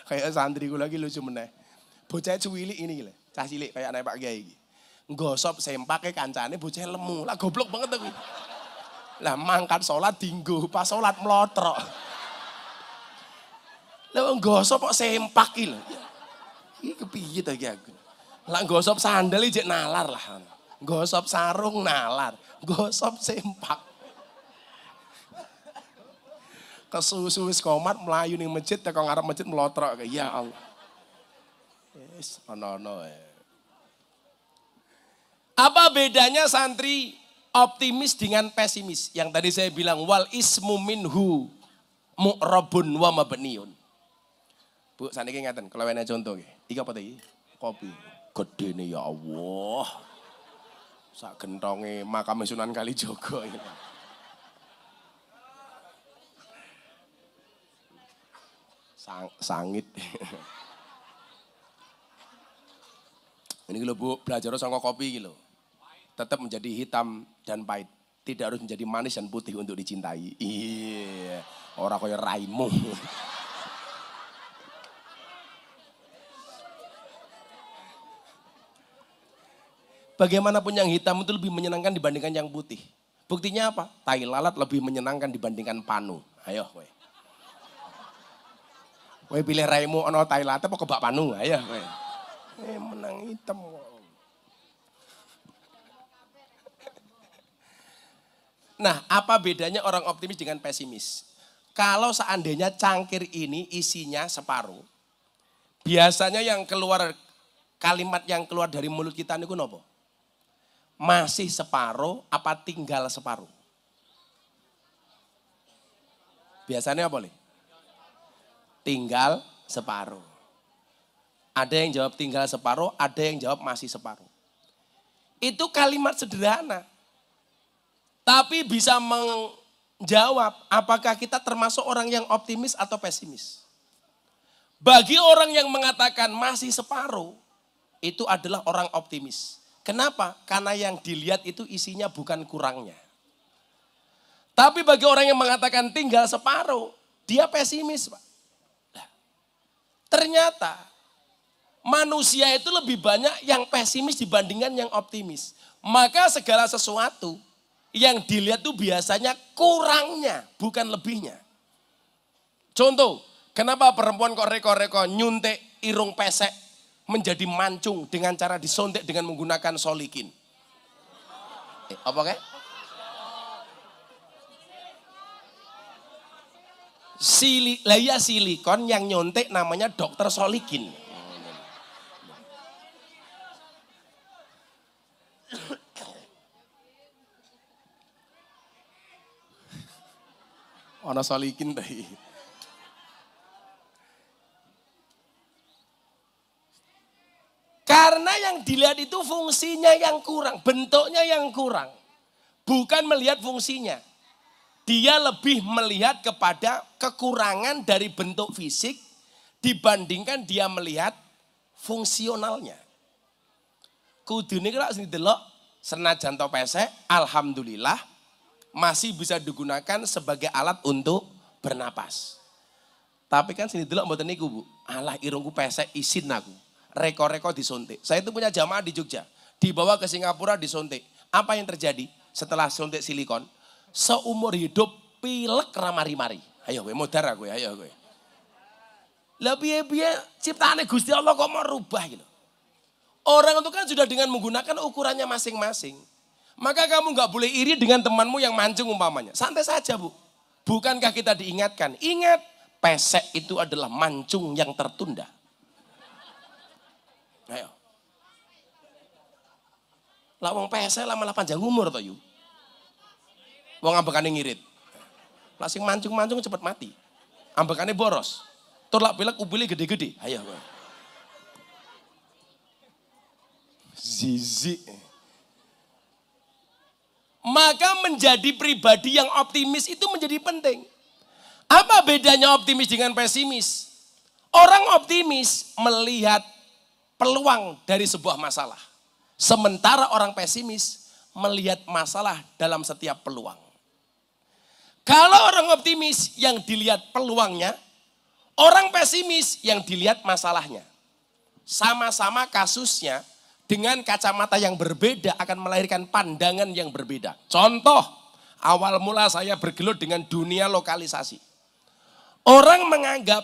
Kayak santri gue lagi lucu meneh. Bocah cuwilik ini lho, cah cilik kayak anak Pak Kiai iki. Nggosop sempake kancane bocah lemu. Lah goblok banget aku. Lah mangkat salat dinggo, pas salat mlotrok. Lah nggosop kok sempak iki lho. Iki kepiye ta iki aku. Lah nggosop sandal jek nalar lah. Nggosop sarung nalar, nggosop sempak. Kesusu wis komat melayu ning masjid teko ngarep masjid mlotrok. Ya Allah. Yes, ono-ono. Apa bedanya santri optimis dengan pesimis? Yang tadi saya bilang wal ismu minhu mu'rabun wa mabniun. Bu, saniki ngaten, kalau enak contoh nggih. Iki apa tadi? Kopi. Gedene ya Allah. Sak gentonge makam Sunan Kalijaga iki. Sangit. Ini lho Bu, belajar sama kopi gitu. Tetap menjadi hitam dan pahit. Tidak harus menjadi manis dan putih untuk dicintai. Iya, orang kaya raimu. Bagaimanapun yang hitam itu lebih menyenangkan dibandingkan yang putih. Buktinya apa? Tai lalat lebih menyenangkan dibandingkan panu. Ayo kowe. Kowe pilih raimu ana tai lalat apa kebak panu? Ayo kowe. Menang hitam. Nah, apa bedanya orang optimis dengan pesimis? Kalau seandainya cangkir ini isinya separuh, biasanya yang keluar, kalimat yang keluar dari mulut kita niku nopo? Masih separuh apa tinggal separuh? Biasanya apa nih? Tinggal separuh. Ada yang jawab tinggal separuh, ada yang jawab masih separuh. Itu kalimat sederhana. Tapi bisa menjawab apakah kita termasuk orang yang optimis atau pesimis. Bagi orang yang mengatakan masih separuh, itu adalah orang optimis. Kenapa? Karena yang dilihat itu isinya bukan kurangnya. Tapi bagi orang yang mengatakan tinggal separuh, dia pesimis, Pak. Nah, ternyata manusia itu lebih banyak yang pesimis dibandingkan yang optimis. Maka segala sesuatu yang dilihat itu biasanya kurangnya, bukan lebihnya. Contoh, kenapa perempuan kok reko-reko nyuntik irung pesek menjadi mancung dengan cara disontek dengan menggunakan solikin? Apa kayak? Silikon yang nyontek namanya dokter solikin. Ono solikin tadi. Karena yang dilihat itu fungsinya yang kurang, bentuknya yang kurang. Bukan melihat fungsinya. Dia lebih melihat kepada kekurangan dari bentuk fisik dibandingkan dia melihat fungsionalnya. Kudune kira sing delok senajan to pesek, alhamdulillah masih bisa digunakan sebagai alat untuk bernapas. Tapi kan sini delok mboten niku, Bu. Alah irungku pesek isin aku. Reko-reko disuntik. Saya itu punya jamaah di Jogja. Dibawa ke Singapura disuntik. Apa yang terjadi setelah suntik silikon? Seumur hidup pilek ramari-mari. Ayo kowe modar aku ya, ayo kowe. Lah piye-piye ciptaane Gusti Allah kok mau rubah gitu. Orang itu kan sudah dengan menggunakan ukurannya masing-masing. Maka kamu nggak boleh iri dengan temanmu yang mancung umpamanya. Santai saja, Bu. Bukankah kita diingatkan? Ingat, pesek itu adalah mancung yang tertunda. Ayo. Lah wong pesek lama panjang umur toh yu. Wong ambekane ngirit. Lah sing mancung-mancung cepet mati. Ambekane boros. Tur lak pilek upile gede-gede. Ayo. Zizi. Maka menjadi pribadi yang optimis itu menjadi penting. Apa bedanya optimis dengan pesimis? Orang optimis melihat peluang dari sebuah masalah. Sementara orang pesimis melihat masalah dalam setiap peluang. Kalau orang optimis yang dilihat peluangnya, orang pesimis yang dilihat masalahnya. Sama-sama kasusnya, dengan kacamata yang berbeda akan melahirkan pandangan yang berbeda. Contoh, awal mula saya bergelut dengan dunia lokalisasi. Orang menganggap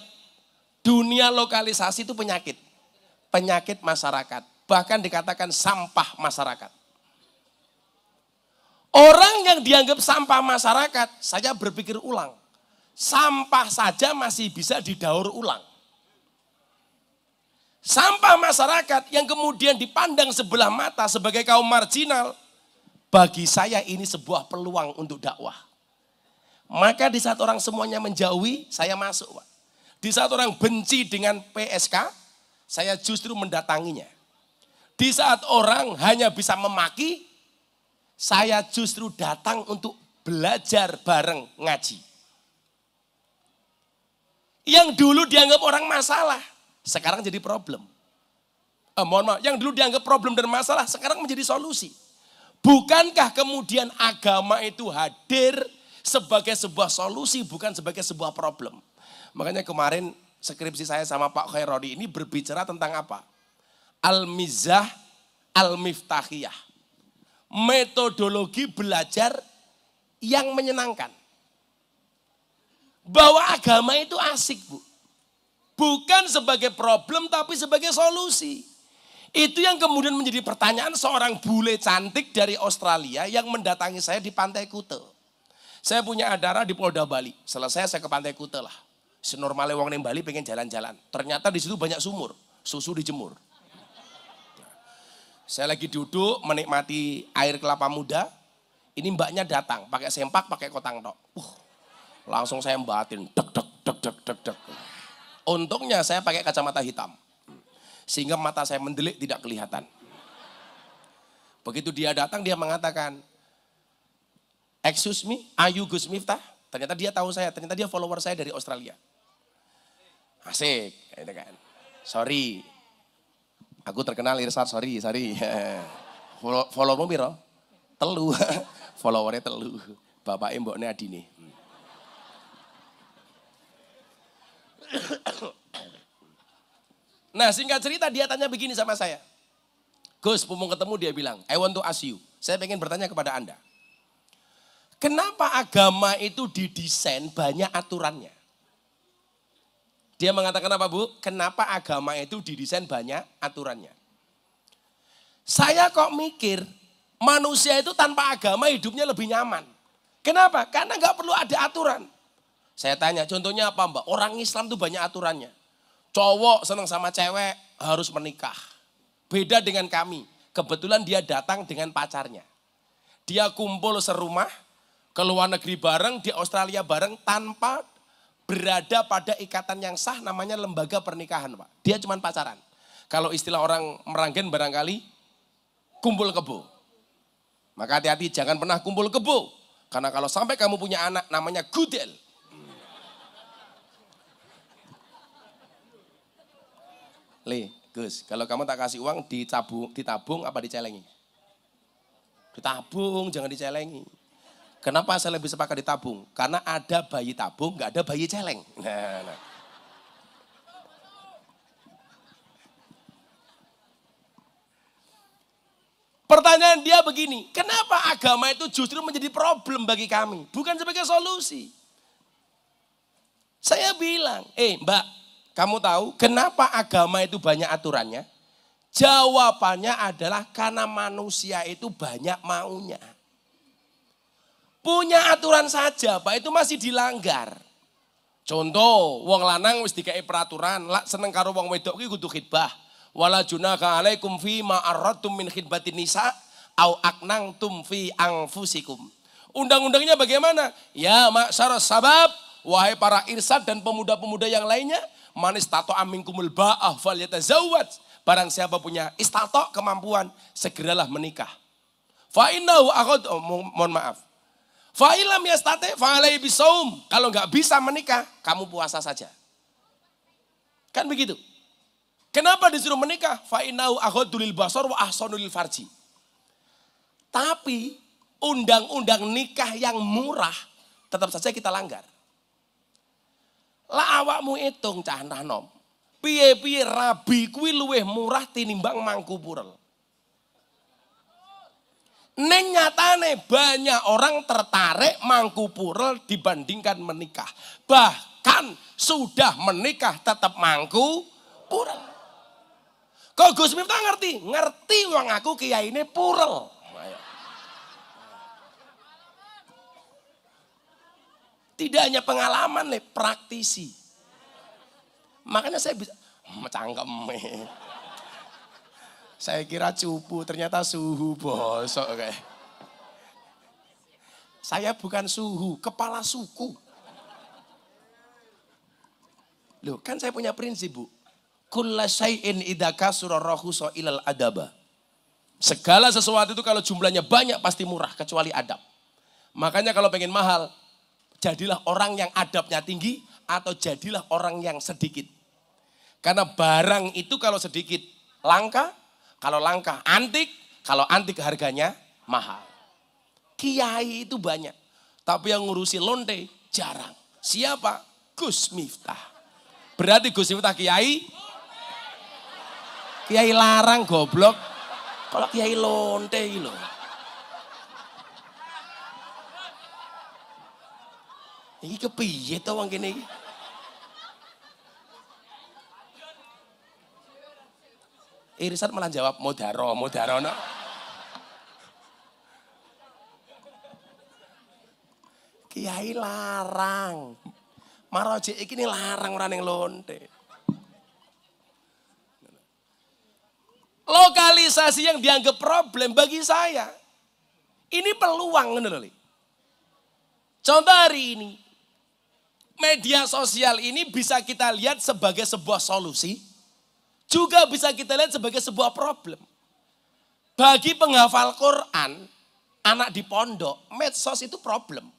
dunia lokalisasi itu penyakit. Penyakit masyarakat. Bahkan dikatakan sampah masyarakat. Orang yang dianggap sampah masyarakat, saya berpikir ulang. Sampah saja masih bisa didaur ulang. Sampah masyarakat yang kemudian dipandang sebelah mata sebagai kaum marginal, bagi saya ini sebuah peluang untuk dakwah. Maka di saat orang semuanya menjauhi, saya masuk, Pak. Di saat orang benci dengan PSK, saya justru mendatanginya. Di saat orang hanya bisa memaki, saya justru datang untuk belajar bareng ngaji. Yang dulu dianggap orang masalah, sekarang jadi problem. Mohon maaf, yang dulu dianggap problem dan masalah, sekarang menjadi solusi. Bukankah kemudian agama itu hadir sebagai sebuah solusi, bukan sebagai sebuah problem. Makanya kemarin skripsi saya sama Pak Khairodi ini berbicara tentang apa? Al-Mizah Al-Miftahiyah. Metodologi belajar yang menyenangkan. Bahwa agama itu asik, Bu. Bukan sebagai problem tapi sebagai solusi. Itu yang kemudian menjadi pertanyaan seorang bule cantik dari Australia yang mendatangi saya di Pantai Kute. Saya punya acara di Polda Bali. Selesai saya ke Pantai Kute lah. Senormalnya wong ning Bali pengen jalan-jalan. Ternyata di situ banyak sumur, susu dijemur. Saya lagi duduk menikmati air kelapa muda. Ini mbaknya datang pakai sempak, pakai kotang tok. Langsung saya batin, dek dek dek dek dek dek. Untungnya saya pakai kacamata hitam. Sehingga mata saya mendelik tidak kelihatan. Begitu dia datang dia mengatakan, "Excuse me, are you Gus Miftah?" Ternyata dia tahu saya, ternyata dia follower saya dari Australia. Asik, gitu kan. Sorry, aku terkenal Irsad, sorry. Followermu piro? Telu, followernya telu. Bapaknya mboknya adine. Nah singkat cerita dia tanya begini sama saya. Gus, mau ketemu dia bilang, I want to ask you. Saya pengen bertanya kepada Anda. Kenapa agama itu didesain banyak aturannya? Dia mengatakan apa, Bu? Kenapa agama itu didesain banyak aturannya? Saya kok mikir manusia itu tanpa agama hidupnya lebih nyaman. Kenapa? Karena nggak perlu ada aturan. Saya tanya, contohnya apa, Mbak? Orang Islam tuh banyak aturannya. Cowok senang sama cewek harus menikah. Beda dengan kami. Kebetulan dia datang dengan pacarnya. Dia kumpul serumah, ke luar negeri bareng, di Australia bareng, tanpa berada pada ikatan yang sah namanya lembaga pernikahan, Pak. Dia cuma pacaran. Kalau istilah orang Meranggen barangkali, kumpul kebo. Maka hati-hati jangan pernah kumpul kebo. Karena kalau sampai kamu punya anak namanya gudel. Le, Gus, kalau kamu tak kasih uang ditabung apa dicelengi? Ditabung, jangan dicelengi. Kenapa saya lebih sepakat ditabung? Karena ada bayi tabung, nggak ada bayi celeng. Nah. Pertanyaan dia begini, kenapa agama itu justru menjadi problem bagi kami? Bukan sebagai solusi. Saya bilang, Mbak, kamu tahu kenapa agama itu banyak aturannya? Jawabannya adalah karena manusia itu banyak maunya. Punya aturan saja, Pak, itu masih dilanggar. Contoh, wong lanang wis dikai peraturan, lak seneng karo wong wedok ki kudu khidbah. Wala junaka alaikum fi ma aradtum min khidbatin nisa au aknangtum fi anfusikum. Undang-undangnya bagaimana? Ya masyarakat sabab, wahai para irsad dan pemuda-pemuda yang lainnya, manis tato amingkumul ba'ah fal yatazawwaj. Barang siapa punya istato kemampuan, segeralah menikah. Fa innahu mohon maaf. Fa ilam yastate fa alaihi bisaum. Kalau enggak bisa menikah, kamu puasa saja. Kan begitu. Kenapa disuruh menikah? Fa innahu aghaddu lil basar wa ahsanu lil farji. Tapi undang-undang nikah yang murah tetap saja kita langgar. Lah awakmu hitung cah nom. Piye-piye rabi kuwi luwih murah tinimbang mangku purel. Ning nyatane banyak orang tertarik mangku purel dibandingkan menikah. Bahkan sudah menikah tetap mangku purel. Kok Gus Miftah ngerti? Ngerti wong aku kiyaine purel. Tidak hanya pengalaman, praktisi. Makanya saya bisa, cangkem. Saya kira cupu, ternyata suhu bosok. Kayak. Saya bukan suhu, kepala suku. Loh, kan saya punya prinsip, Bu. Kulla syai'in idza kasura rahusa ilal adaba. Segala sesuatu itu kalau jumlahnya banyak pasti murah, kecuali adab. Makanya kalau pengen mahal, jadilah orang yang adabnya tinggi, atau jadilah orang yang sedikit. Karena barang itu kalau sedikit langka, kalau langka antik, kalau antik harganya mahal. Kiai itu banyak, tapi yang ngurusi lonte jarang. Siapa? Gus Miftah. Berarti Gus Miftah kiai? Kiai larang goblok. Kalau kiai lonte loh. Ini kepiye to wong kene iki? Irisan malah jawab Modarono. Kiai larang. Maroje iki ini larang ora ning lonte. Lokalisasi yang dianggap problem bagi saya. Ini peluang ngono lho. Contoh hari ini. Media sosial ini bisa kita lihat sebagai sebuah solusi. Juga bisa kita lihat sebagai sebuah problem. Bagi penghafal Quran, anak di pondok, medsos itu problem.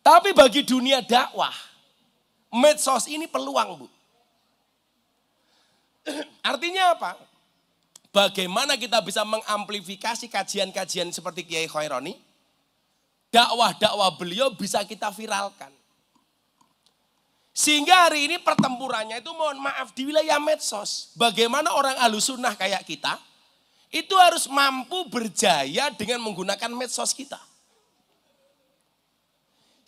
Tapi bagi dunia dakwah, medsos ini peluang, Bu. Artinya apa? Bagaimana kita bisa mengamplifikasi kajian-kajian seperti Kiai Khaironi, dakwah-dakwah beliau bisa kita viralkan. Sehingga hari ini pertempurannya itu mohon maaf di wilayah medsos. Bagaimana orang Ahlussunnah kayak kita, itu harus mampu berjaya dengan menggunakan medsos kita.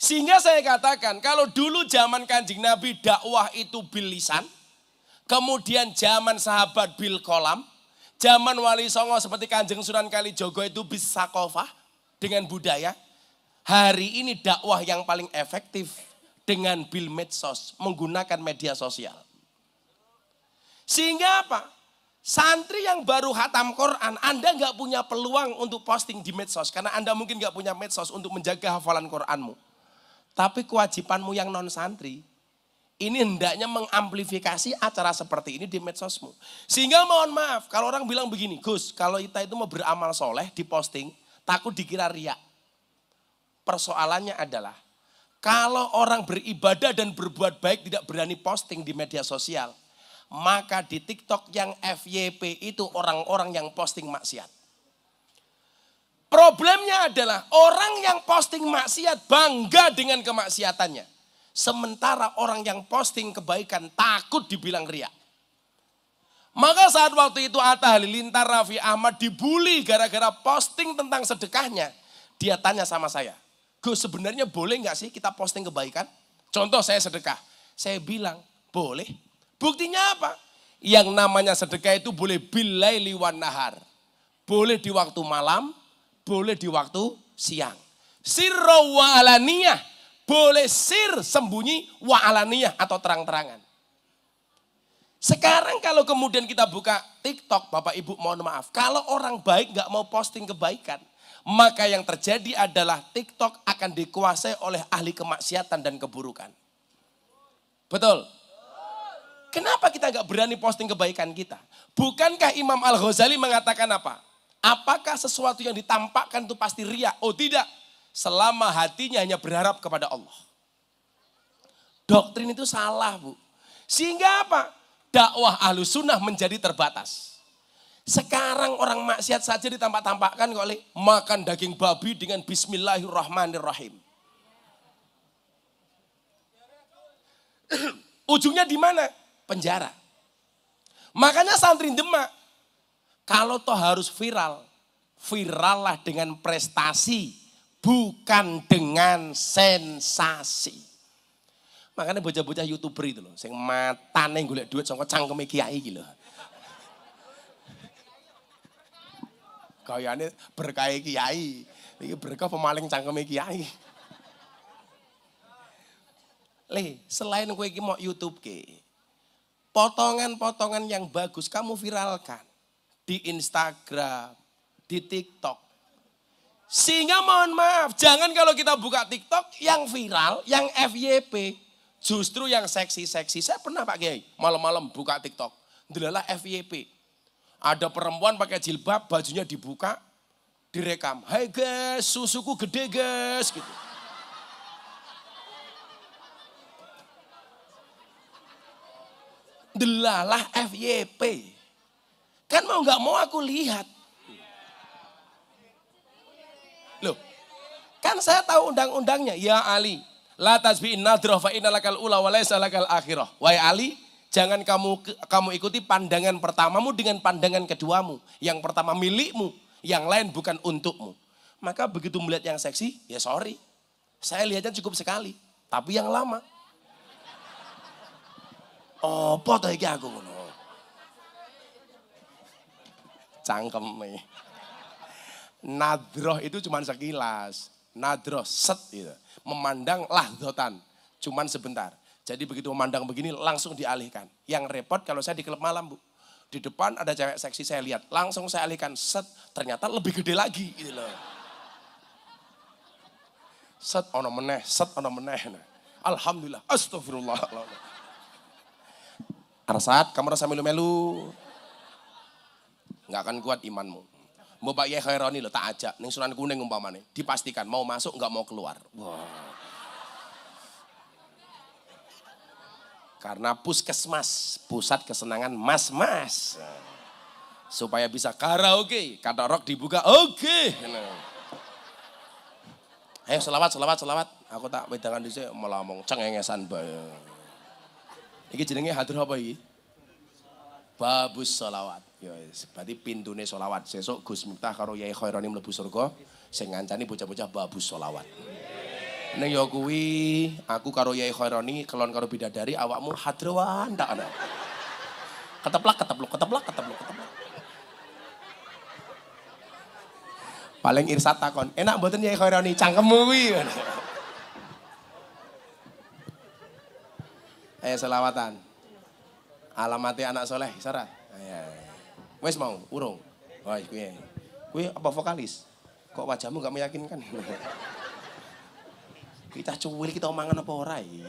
Sehingga saya katakan, kalau dulu zaman Kanjeng Nabi dakwah itu bil lisan, kemudian zaman sahabat bil kolam, zaman Wali Songo seperti Kanjeng Sunan Kalijogo itu bis sakofah dengan budaya. Hari ini dakwah yang paling efektif dengan bil medsos, menggunakan media sosial. Sehingga apa? Santri yang baru hatam Quran, Anda nggak punya peluang untuk posting di medsos. Karena Anda mungkin nggak punya medsos untuk menjaga hafalan Quranmu. Tapi kewajibanmu yang non santri, ini hendaknya mengamplifikasi acara seperti ini di medsosmu. Sehingga mohon maaf, kalau orang bilang begini, Gus, kalau kita itu mau beramal soleh, diposting, takut dikira riak. Persoalannya adalah, kalau orang beribadah dan berbuat baik tidak berani posting di media sosial, maka di TikTok yang FYP itu orang-orang yang posting maksiat. Problemnya adalah orang yang posting maksiat bangga dengan kemaksiatannya. Sementara orang yang posting kebaikan takut dibilang riak. Maka saat waktu itu Atta Halilintar, Raffi Ahmad dibully gara-gara posting tentang sedekahnya. Dia tanya sama saya, Gus sebenarnya boleh gak sih kita posting kebaikan? Contoh saya sedekah. Saya bilang boleh. Buktinya apa? Yang namanya sedekah itu boleh billaili wan nahar. Boleh di waktu malam, boleh di waktu siang. Sirra wa alaniyah. Boleh sir sembunyi wa alaniyah atau terang-terangan. Sekarang kalau kemudian kita buka TikTok, Bapak Ibu mohon maaf. Kalau orang baik gak mau posting kebaikan, maka yang terjadi adalah TikTok akan dikuasai oleh ahli kemaksiatan dan keburukan. Betul? Kenapa kita gak berani posting kebaikan kita? Bukankah Imam Al-Ghazali mengatakan apa? Apakah sesuatu yang ditampakkan itu pasti riya? Oh tidak. Selama hatinya hanya berharap kepada Allah. Doktrin itu salah, Bu. Sehingga apa? Dakwah Ahlussunnah menjadi terbatas. Sekarang orang maksiat saja ditampak-tampakkan oleh makan daging babi dengan bismillahirrahmanirrahim. Ujungnya di mana? Penjara. Makanya santri Demak, kalau toh harus viral, virallah dengan prestasi, bukan dengan sensasi. Makanya bocah-bocah YouTuber itu loh, sing matane golek duit saka cangkeme kiai iki lho. Gayane berkah kiai, iki berkah pemaling cangkeme kiai. Selain kowe iki mau YouTube ke, potongan-potongan yang bagus kamu viralkan di Instagram, di TikTok. Sehingga mohon maaf, jangan kalau kita buka TikTok yang viral, yang FYP, justru yang seksi-seksi. Saya pernah Pak Kiai, malam-malam buka TikTok, delalah FYP. Ada perempuan pakai jilbab, bajunya dibuka, direkam. Hai guys, susuku gede guys, gitu. Delalah FYP. Kan mau nggak mau aku lihat. Loh, kan saya tahu undang-undangnya. Ya Ali, la tasbi'in nadroh fa innalakal ula wa laysa lakal akhirah. Wahai Ali, jangan kamu ikuti pandangan pertamamu dengan pandangan keduamu. Yang pertama milikmu, yang lain bukan untukmu. Maka begitu melihat yang seksi, ya sorry. Saya lihatnya cukup sekali, tapi yang lama. Oh, foto iki aku ngono. Cangkem nih. Nadroh itu cuma sekilas. Nadroh set gitu. Memandang lahdotan. Cuman sebentar. Jadi begitu memandang begini langsung dialihkan. Yang repot kalau saya di klub malam, Bu. Di depan ada cewek seksi saya lihat. Langsung saya alihkan set. Ternyata lebih gede lagi gitu loh. Set ono meneh, set ono meneh. Alhamdulillah. Astagfirullah. Arsat, kamu rasa melu-melu. Nggak akan kuat imanmu. Mau Pak Yai Khaironi lo tak ajak. Ning Sunan Kuning umpamane. Dipastikan mau masuk nggak mau keluar. Wow. Karena puskesmas. Pusat kesenangan mas-mas. Supaya bisa karaoke. Kata rock dibuka. Oke. Ayo selawat. Aku tak wedangan dhisik malah ngomong cengengesan bae. Iki jenenge hadir apa iki? Babus sholawat. Ya berarti pintune sholawat. Sesuk Gus Miftah karo Yai Khaironi mlebu surga sing ngancani bocah-bocah babus sholawat. Ning ya kuwi aku karo Yai Khaironi kelon karo bidadari awakmu hadrowan tak ana. Keteplak. Paling irsat takon, enak mboten Yai Khaironi cangkemmu kuwi. Ayo selawatan. Alamatnya anak soleh, Sarah. Wes mau, urung. Wah, kuwi apa vokalis? Kok wajahmu gak meyakinkan? Kita cuwil kita omangan apa ora iki?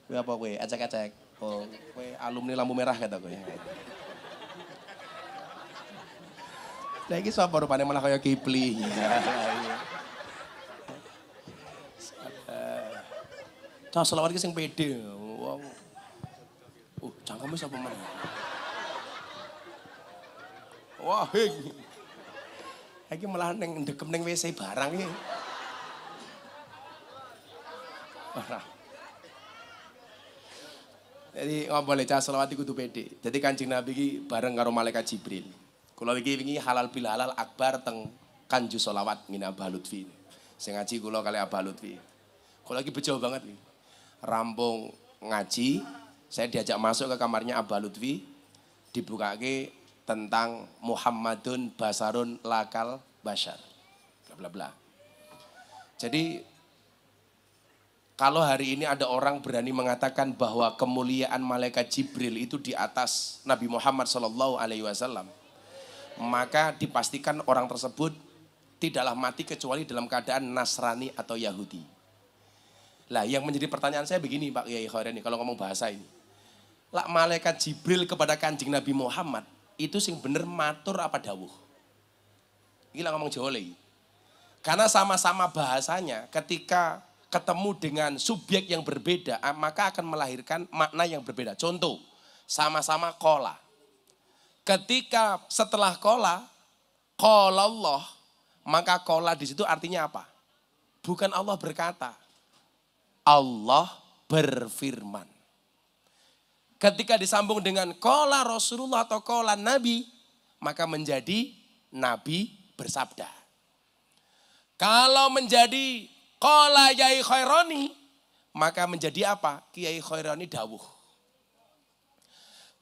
Kuwi apa kuwi? Acek-acek. Oh, kuwi alumni lampu merah kata kuwi. Lah iki sapa rupane malah kaya Kipli. Cah selawat iki sing pede. Wong. Cangkeme sapa meneh? Wah, iki malah ning ndekem ning WC barang iki. Jadi boleh cah selawat iki kudu pede. Jadi Kanjeng Nabi iki bareng karo malaikat Jibril. Kula iki wingi halal bil halal akbar teng Kanju selawat ngene Abah Lutfi. Sing ngaji kula kali Abah Lutfi. Kula iki bejo banget iki. Rampung ngaji, saya diajak masuk ke kamarnya Abah Lutfi, dibukake tentang Muhammadun Basarun Lakal Bashar. Bla bla bla. Jadi kalau hari ini ada orang berani mengatakan bahwa kemuliaan malaikat Jibril itu di atas Nabi Muhammad SAW, maka dipastikan orang tersebut tidaklah mati kecuali dalam keadaan Nasrani atau Yahudi. Lah yang menjadi pertanyaan saya begini Pak Yai Khaironi kalau ngomong bahasa ini. Lah malaikat Jibril kepada Kanjeng Nabi Muhammad itu sing bener matur apa dawuh? Ini lah ngomong Jawa lagi. Karena sama-sama bahasanya ketika ketemu dengan subjek yang berbeda maka akan melahirkan makna yang berbeda. Contoh, sama-sama kola. Ketika setelah kola Allah, maka kola di situ artinya apa? Bukan Allah berkata, Allah berfirman. Ketika disambung dengan kola Rasulullah atau kola Nabi, maka menjadi Nabi bersabda. Kalau menjadi kola Yai Khaironi, maka menjadi apa? Kiai Khaironi dawuh.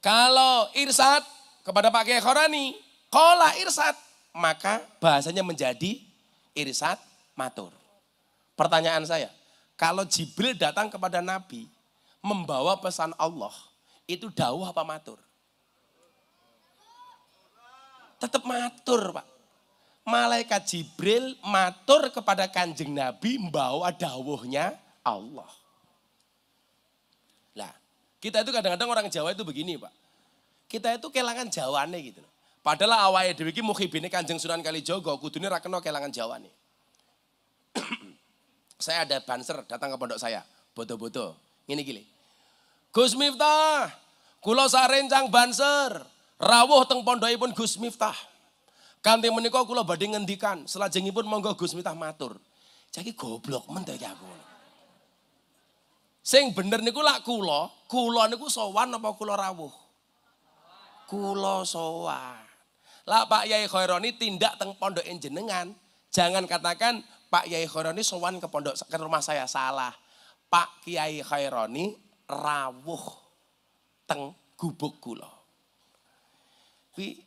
Kalau irsad kepada Pak Kiai Khaironi, kola irsad, maka bahasanya menjadi irsad matur. Pertanyaan saya, kalau Jibril datang kepada Nabi, membawa pesan Allah, itu dawuh apa matur? Tetap matur Pak. Malaikat Jibril matur kepada Kanjeng Nabi membawa dawuhnya Allah. Lah, kita itu kadang-kadang orang Jawa itu begini Pak. Kita itu kelangan Jawane gitu. Padahal awake dhewe iki mukhibine Kanjeng Sunan Kalijaga, kudune ra kena kelangan Jawane. Saya ada banser datang ke pondok saya, bodo-bodo. Ngene iki. Gus Miftah, Kula sarencang banser rawuh teng pondokipun Gus Miftah. Kanthi menika kula badhe ngendikan, salajengipun monggo Gus Miftah matur. Jaki goblok men ta aku. Sing bener niku lak kula niku sowan apa kula rawuh? Kula sowan. Lah Pak Yai Khaironi tindak teng pondok jenengan, jangan katakan Pak Yai Khaironi sowan ke pondok ke rumah saya, salah. Pak Kiai Khaironi rawuh teng gubuk kula. Kuwi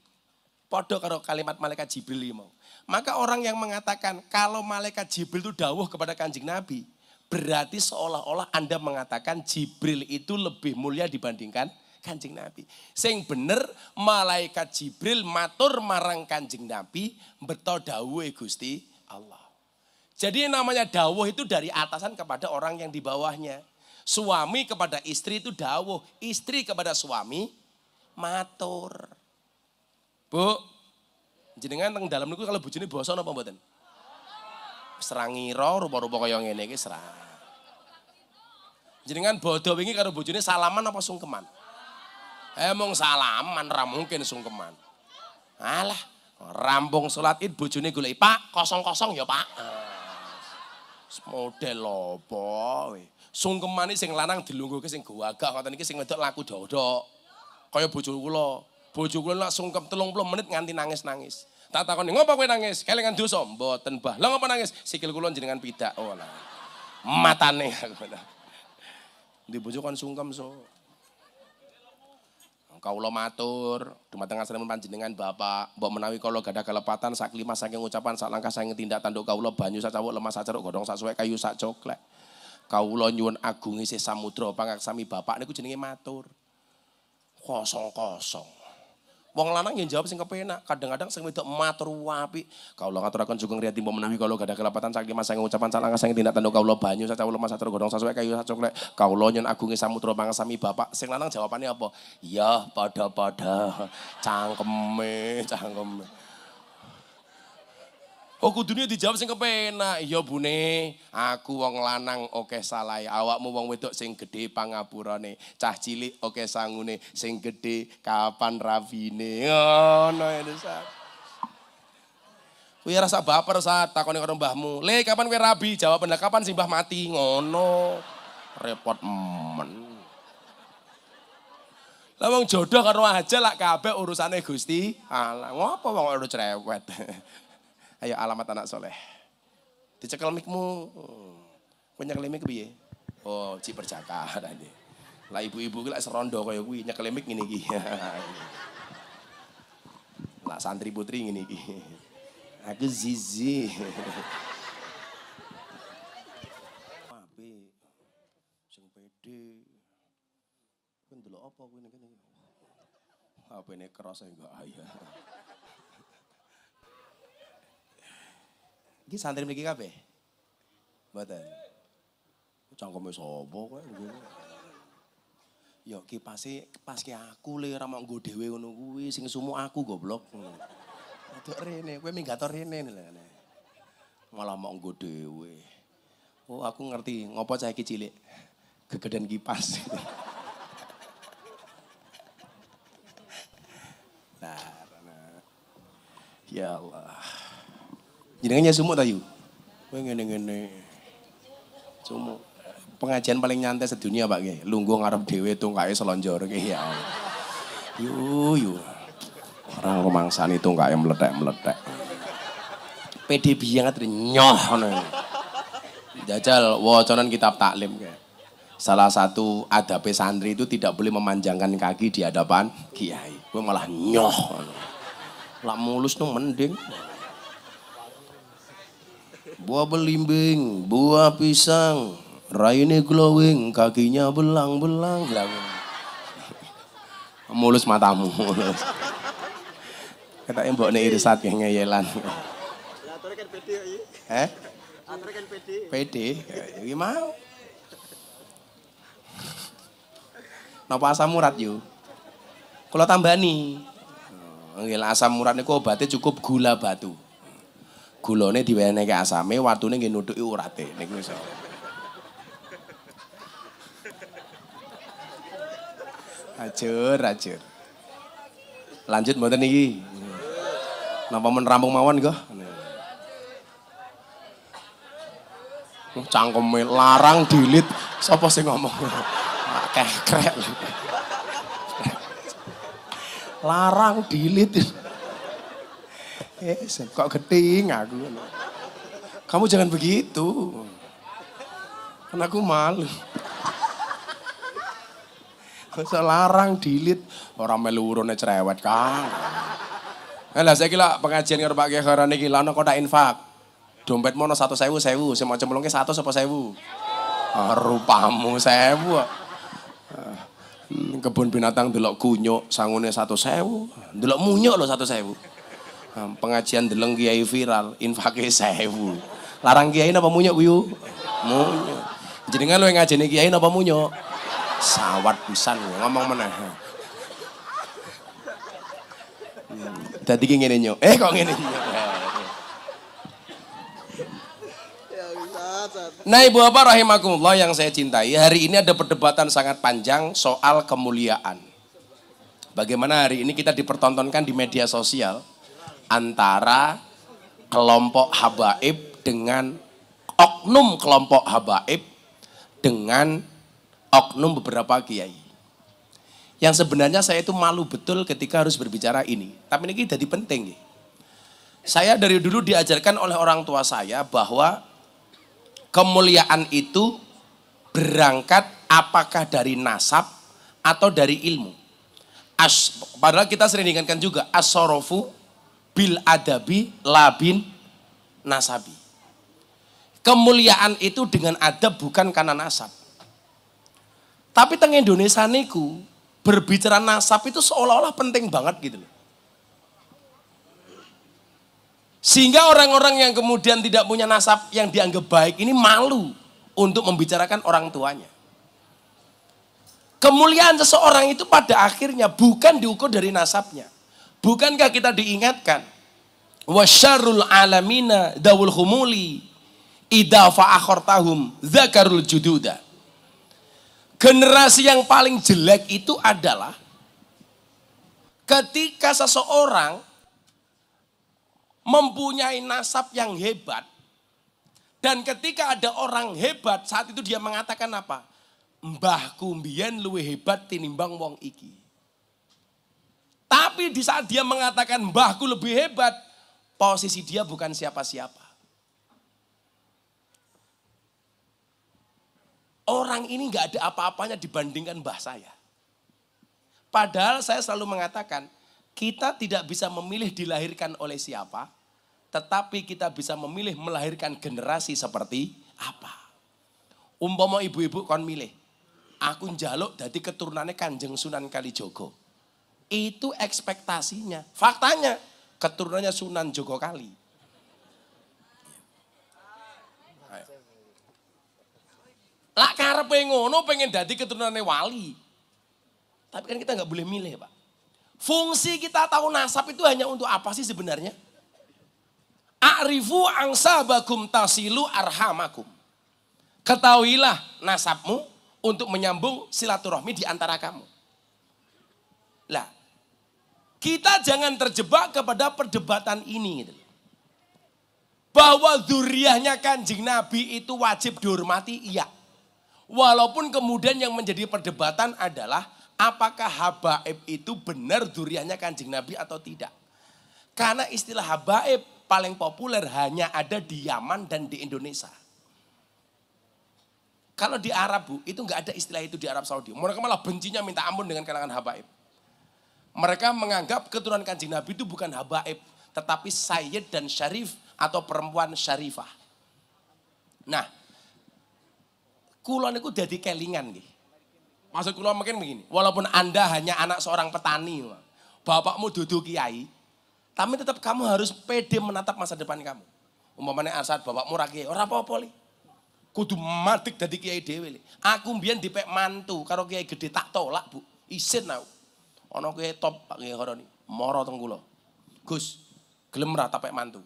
padha karo kalimat malaikat Jibril mau. Maka orang yang mengatakan kalau malaikat Jibril itu dawuh kepada Kanjeng Nabi, berarti seolah-olah Anda mengatakan Jibril itu lebih mulia dibandingkan Kanjeng Nabi. Sing bener malaikat Jibril matur marang Kanjeng Nabi beto dawuhe Gusti Allah. Jadi namanya dawuh itu dari atasan kepada orang yang di bawahnya. Suami kepada istri itu dawuh, istri kepada suami matur. Bu, jenengan teng dalam niku kalau bojone basa napa mboten? Serangira rupa-rupa kaya ngene iki serang. Jenengan bodho wingi karo bojone salaman apa sungkeman? Emong salaman ra mungkin sungkeman. Alah, rampung salat Id bojone goleki, "Pak, kosong-kosong ya, Pak." Model apa we? Sungkemane sing lanang dilungguhke sing gawagak ngoten iki sing wedok laku dodok. Kaya bojo kula. Bojo kula nak sungkem 30 menit nganti nangis-nangis. Tak takoni, "Ngopo kowe nangis? Kelingan dosa?" "Mboten, Mbah." "Lah ngopo nangis?" "Sikil kula jenengan pidak." Oh lah. Matane aku. Di bojo kon sungkem so. Kawula matur dumateng asranipun panjenengan Bapak, mbok menawi kala gadah kalepatan sak lima saking ucapan sak langkah saking tindak tanduk kawula banyu sak cawuk lemah sak ceruk godhong sak suwek kayu sak coklek. Kawula nyuwun agung isih samudra pangaksami Bapak niku jenenge matur. Kosong-kosong. Wong lanang yang jawab sing kepenak, kadang-kadang sing wedok matur apik. Kawula ngaturaken sugeng riyadi mbok menawi kala gadah kalepatan saking mas saking ucapan sak langkah saking tindak tanduk kawula banyu sak cawuk lemah sak ceruk godhong sak suwek kayu sak coklek. Kawula nyuwun agung samudra pangaksami Bapak. Sing lanang jawabane apa? Ya padha-padha. Cangkeme. Oh kudune dijawab sing kepenak. Iya Bune, aku wong lanang oke salahe, awakmu wong wedok sing gedhe pangapurane, cah cilik oke sangune, sing gedhe kapan rabine. Ngono ya Sat. Kuwi rasa baper Sat, takoni karo mbahmu. "Le, kapan kowe rabi?" Jawaban lah kapan sih Mbah mati. Ngono. Repot men. Lah wong jodoh karo aja lak kabeh urusane Gusti Allah. Ngopo wong ora cerewet. Ayo alamat anak soleh. Dicekel mikmu. Nyekel mik piye? Oh, Cik Perjaka tadi. Lah ibu-ibu ki lak serondo kaya kuwi nyekel mik ngene iki. Lah santri putri ngene iki. Aku Zizi. Apik. Sing pede. Kowe ndelok apa kuwi ngene iki? HP-ne keras enggak ayah. Iki santri mriki kabeh? Mboten. Cangkeme sapa kowe? Ya ki paske aku le ora mau nggo dhewe ngono kuwi sing sumuk aku goblok. Aduk rene, kowe minggato rene lho. Malah mau nggo dhewe. Oh, aku ngerti ngopo cah iki cilik. Gegeden kipas. Nah. Ya Allah. Jenengannya sumuk ta yu? Kowe ngene-ngene. Sumuk. Pengajian paling nyantai sedunia Pak Kiai. Lungguh ngarep dhewe tungkae selonjor iki ya. Yu. Orang rumangsani tungkae meletek-meletek. PD banget nyoh ngono. Jajal wacanan kitab taklim kayak. Salah satu adabe santri itu tidak boleh memanjangkan kaki di hadapan kiai. Kowe malah nyoh ngono. Lak mulus tuh mending. Buah belimbing, buah pisang, raine glowing, kakinya belang-belang. Mulus matamu. Katanya mbokne irsat yang ngeyelan. Atore kan PD iki. Atore kan PD. PD. Iki mau. Napa asam urat yo? Kula tambani. Nggih asam urat niku obate cukup gula batu. Gulane diwenehke asame, watune nggih nutuki urate niku iso. Ajur, ajur. Lanjut mboten niki. Napa men rampung mawon kok? Cangkeme larang dilit. Sapa sing ngomong? Kekrek. Larang dilit. Kok geting aku. Kamu jangan begitu. Karena aku malu. Larang dilit. Orang melu urune cerewet, Kang. Lah saiki lak pengajian karo Pak Kiai Kharan iki lana kotak infak. Dompet mono 100.000, sing mau cemplungke 100 apa 1000? Rupamu 1000. Kebun binatang delok kunyuk sangune 100.000. Delok munyuk lho 100.000. Pengajian deleng kiai viral, infake 1000. Larang kiai napa munyuk kuyu? Munyuk. Jenengan lho ngajeni kiai napa munyuk? Sawat pisan ngomong meneh. Dadi ki ngene nyuk. Kok ngene nyuk. Nah Ibu Bapak rahimakumullah yang saya cintai, hari ini ada perdebatan sangat panjang soal kemuliaan. Bagaimana hari ini kita dipertontonkan di media sosial antara kelompok habaib dengan oknum kelompok habaib dengan oknum beberapa kiai. Yang sebenarnya saya itu malu betul ketika harus berbicara ini. Tapi ini jadi penting. Saya dari dulu diajarkan oleh orang tua saya bahwa kemuliaan itu berangkat apakah dari nasab atau dari ilmu. Padahal kita sering diingatkan juga as-sorofu bil adabi labin nasabi. Kemuliaan itu dengan adab bukan karena nasab. Tapi teng Indonesia niku berbicara nasab itu seolah-olah penting banget gitu loh. Sehingga orang-orang yang kemudian tidak punya nasab yang dianggap baik ini malu untuk membicarakan orang tuanya. Kemuliaan seseorang itu pada akhirnya bukan diukur dari nasabnya. Bukankah kita diingatkan? Wasyarrul alamina dawul humuli idza fa'akhortahum dzakarul jududa. Generasi yang paling jelek itu adalah ketika seseorang mempunyai nasab yang hebat. Dan ketika ada orang hebat, saat itu dia mengatakan apa? Mbahku mbiyen luwih hebat tinimbang wong iki. Tapi di saat dia mengatakan mbahku lebih hebat, posisi dia bukan siapa-siapa. Orang ini gak ada apa-apanya dibandingkan mbah saya. Padahal saya selalu mengatakan, kita tidak bisa memilih dilahirkan oleh siapa, tetapi kita bisa memilih melahirkan generasi seperti apa. Umpama ibu-ibu kon milih, aku njaluk dadi keturunannya Kanjeng Sunan Kalijogo. Itu ekspektasinya. Faktanya, keturunannya Sunan Jogokali. Lah karepe ngono pengen dadi keturunannya wali. Tapi kan kita nggak boleh milih, Pak. Fungsi kita tahu nasab itu hanya untuk apa sih sebenarnya? A'rifu angsabakum tasilu arhamakum. Ketahuilah nasabmu untuk menyambung silaturahmi di antara kamu. Lah, kita jangan terjebak kepada perdebatan ini. Bahwa zuriyahnya Kanjeng Nabi itu wajib dihormati, iya. Walaupun kemudian yang menjadi perdebatan adalah apakah habaib itu benar zuriyahnya Kanjeng Nabi atau tidak. Karena istilah habaib paling populer hanya ada di Yaman dan di Indonesia. Kalau di Arab, Bu, itu nggak ada istilah itu di Arab Saudi. Mereka malah bencinya minta ampun dengan kalangan habaib. Mereka menganggap keturunan Kanjeng Nabi itu bukan habaib, tetapi sayyid dan syarif atau perempuan syarifah. Nah, kula niku dadi kelingan nggih. Maksud kula mungkin begini, walaupun Anda hanya anak seorang petani, bapakmu dudu kiai, tapi tetap kamu harus pede menatap masa depan kamu. Umpamanya saat bapakmu ra kiai, ora apa-apa li. Kudu matik dadi kiai dhewe li. Aku mbiyen dipek mantu karo kiai gede tak tolak, Bu. Isin aku. Ana kiai top Pak Kiai Kharani, mara teng kula. Gus, gelem ra tak pek mantu.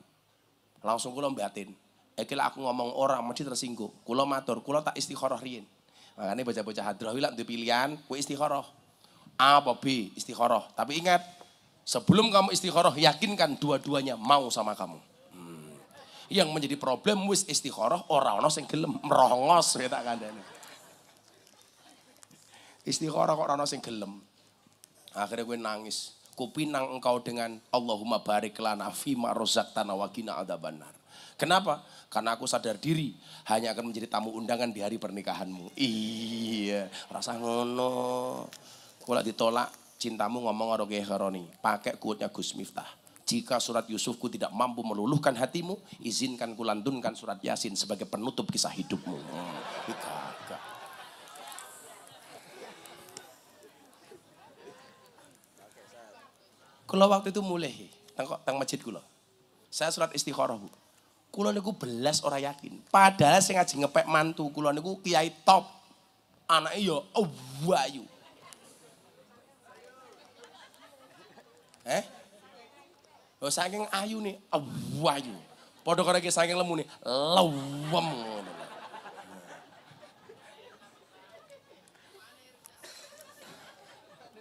Langsung kula mbatin. Iki lek aku ngomong orang mesti tersinggung. Kula matur, kula tak istikharah riyin. Makanya bocah-bocah hadrah lak duwe pilihan, kowe istikharah. A apa B? Istikharah. Tapi ingat, sebelum kamu istikharah, yakinkan dua-duanya mau sama kamu. Yang menjadi problem wis istikharah ora ana sing gelem merongos ya tak kandhane. Istikharah kok ora ana sing gelem. Akhirnya gue nangis. Kupinang engkau dengan Allahumma barik lana fima razaqtana wa qina adzabannar. Kenapa? Karena aku sadar diri hanya akan menjadi tamu undangan di hari pernikahanmu. Iya, rasa ngono. Kula ditolak cintamu ngomong karo Kiai Kharoni, pakai quote-nya Gus Miftah. Jika surat Yusufku tidak mampu meluluhkan hatimu, izinkan kulantunkan surat Yasin sebagai penutup kisah hidupmu. Kagak. Kula waktu itu mulai teng masjid kula. Saya surat istikharah, Bu. Kula niku belas ora yakin. Padahal sing ngaji ngepek mantu kula niku kiai top. Anake ya wayu. Oh saking ayu nih, wayu. Padha karo iki saking lemu nih, lewem ngono.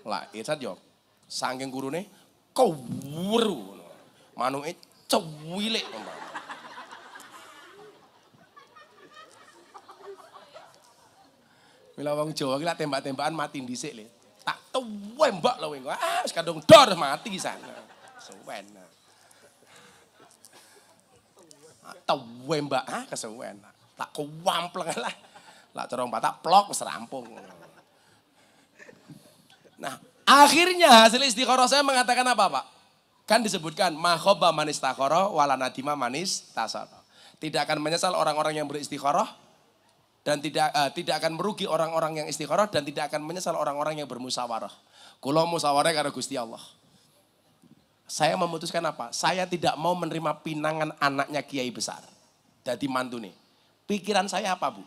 Lah, irsat yo saking gurune kewuru. Manuke cewilik. Mila wong Jawa ki lak tembak-tembakan mati dhisik le. Tak tembak lho kowe. Ah wis kadung dor mati sana. Suwen. Tembak kesuwen. Tak kuwampleng lah. Lak corong batak plok wis rampung. Nah, akhirnya hasil istikharah saya mengatakan apa, Pak? Kan disebutkan makhoba manis takhara wala nadima manis tasara. Tidak akan menyesal orang-orang yang beristikharah dan tidak akan merugi orang-orang yang istikharah dan tidak akan menyesal orang-orang yang bermusyawarah. Kula musyawarah karo Gusti Allah. Saya memutuskan apa? Saya tidak mau menerima pinangan anaknya kiai besar. Dadi mantune. Pikiran saya apa, Bu?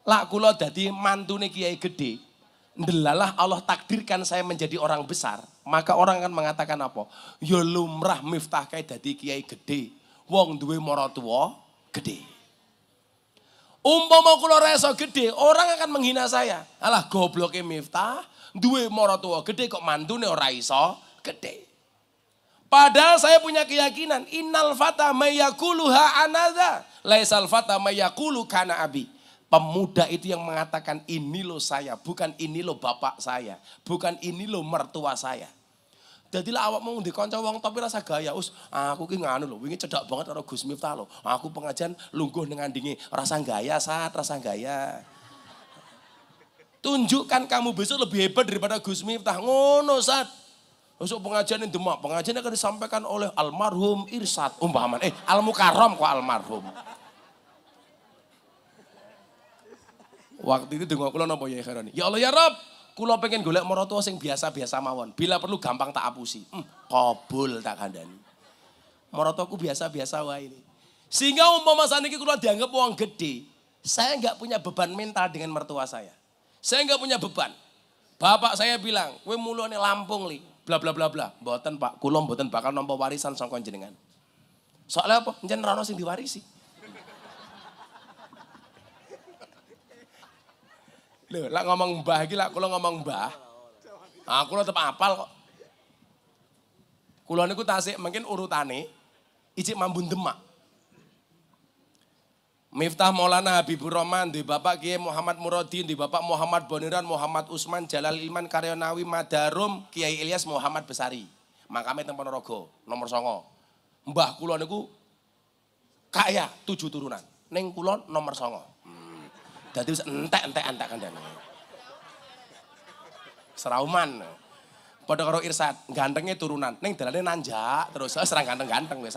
Lah kula dadi mantune kiai gede. Ndelalah Allah takdirkan saya menjadi orang besar, maka orang akan mengatakan apa? Ya lumrah Miftah kae dadi kiai gede, wong duwe maratuwa gede. Umpama kula reso gede, orang akan menghina saya. Alah gobloke Miftah, duwe maratuwa gede kok mantune ora iso gede. Padahal saya punya keyakinan, innal fata mayaquluha anadza, laisal fata mayaqulu kana abi. Pemuda itu yang mengatakan ini lo saya, bukan ini lo bapak saya, bukan ini lo mertua saya. Jadilah awak mau dikonco wong tapi rasa gaya, aku ki nganu lho, wingi cedak banget karo Gus Miftah lho. Aku pengajian lungguh dengan dingin, rasa gaya saat rasa gaya. Tunjukkan kamu besok lebih hebat daripada Gus Miftah, ngono saat. Besok pengajian di Demak, pengajian akan disampaikan oleh almarhum Irsad, umpaman, Al-Mukarram kok almarhum. Waktu itu dengar kula napa ya Kharoni. Ya Allah ya Rabb, kula pengen golek maratuwa sing biasa-biasa mawon. Bila perlu gampang tak apusi. Kabul tak kandhani. Maratuwaku biasa-biasa wae. Sehingga umpama saniki kula dianggap wong gede, saya enggak punya beban mental dengan mertua saya. Saya enggak punya beban. Bapak saya bilang, "Kowe mulane Lampung li, bla bla bla bla." Mboten Pak, kula mboten bakal nampa warisan saka jenengan. Soalnya apa? Njen ra ono sing diwarisi. Loh, lah ngomong mbah iki lah kula ngomong mbah. Kula tetep apal kok. Kula niku tasik mungkin urutane ijik mambun Demak. Miftah Maulana Habibur Rahman, di Bapak Kiai Muhammad Muradin, di Bapak Muhammad Boniran, Muhammad Usman, Jalal Ilman, Karyonawi, Madarum, Kiai Ilyas Muhammad Besari. Makame teng Ponorogo, nomor 9. Mbah kula niku kaya 7 turunan. Ning kula nomor 9. Dadi wis entek-entek kandhane. Serauman. Padha karo Irsad, gantenge turunan. Ning dalane nanjak terus serang ganteng-ganteng wis.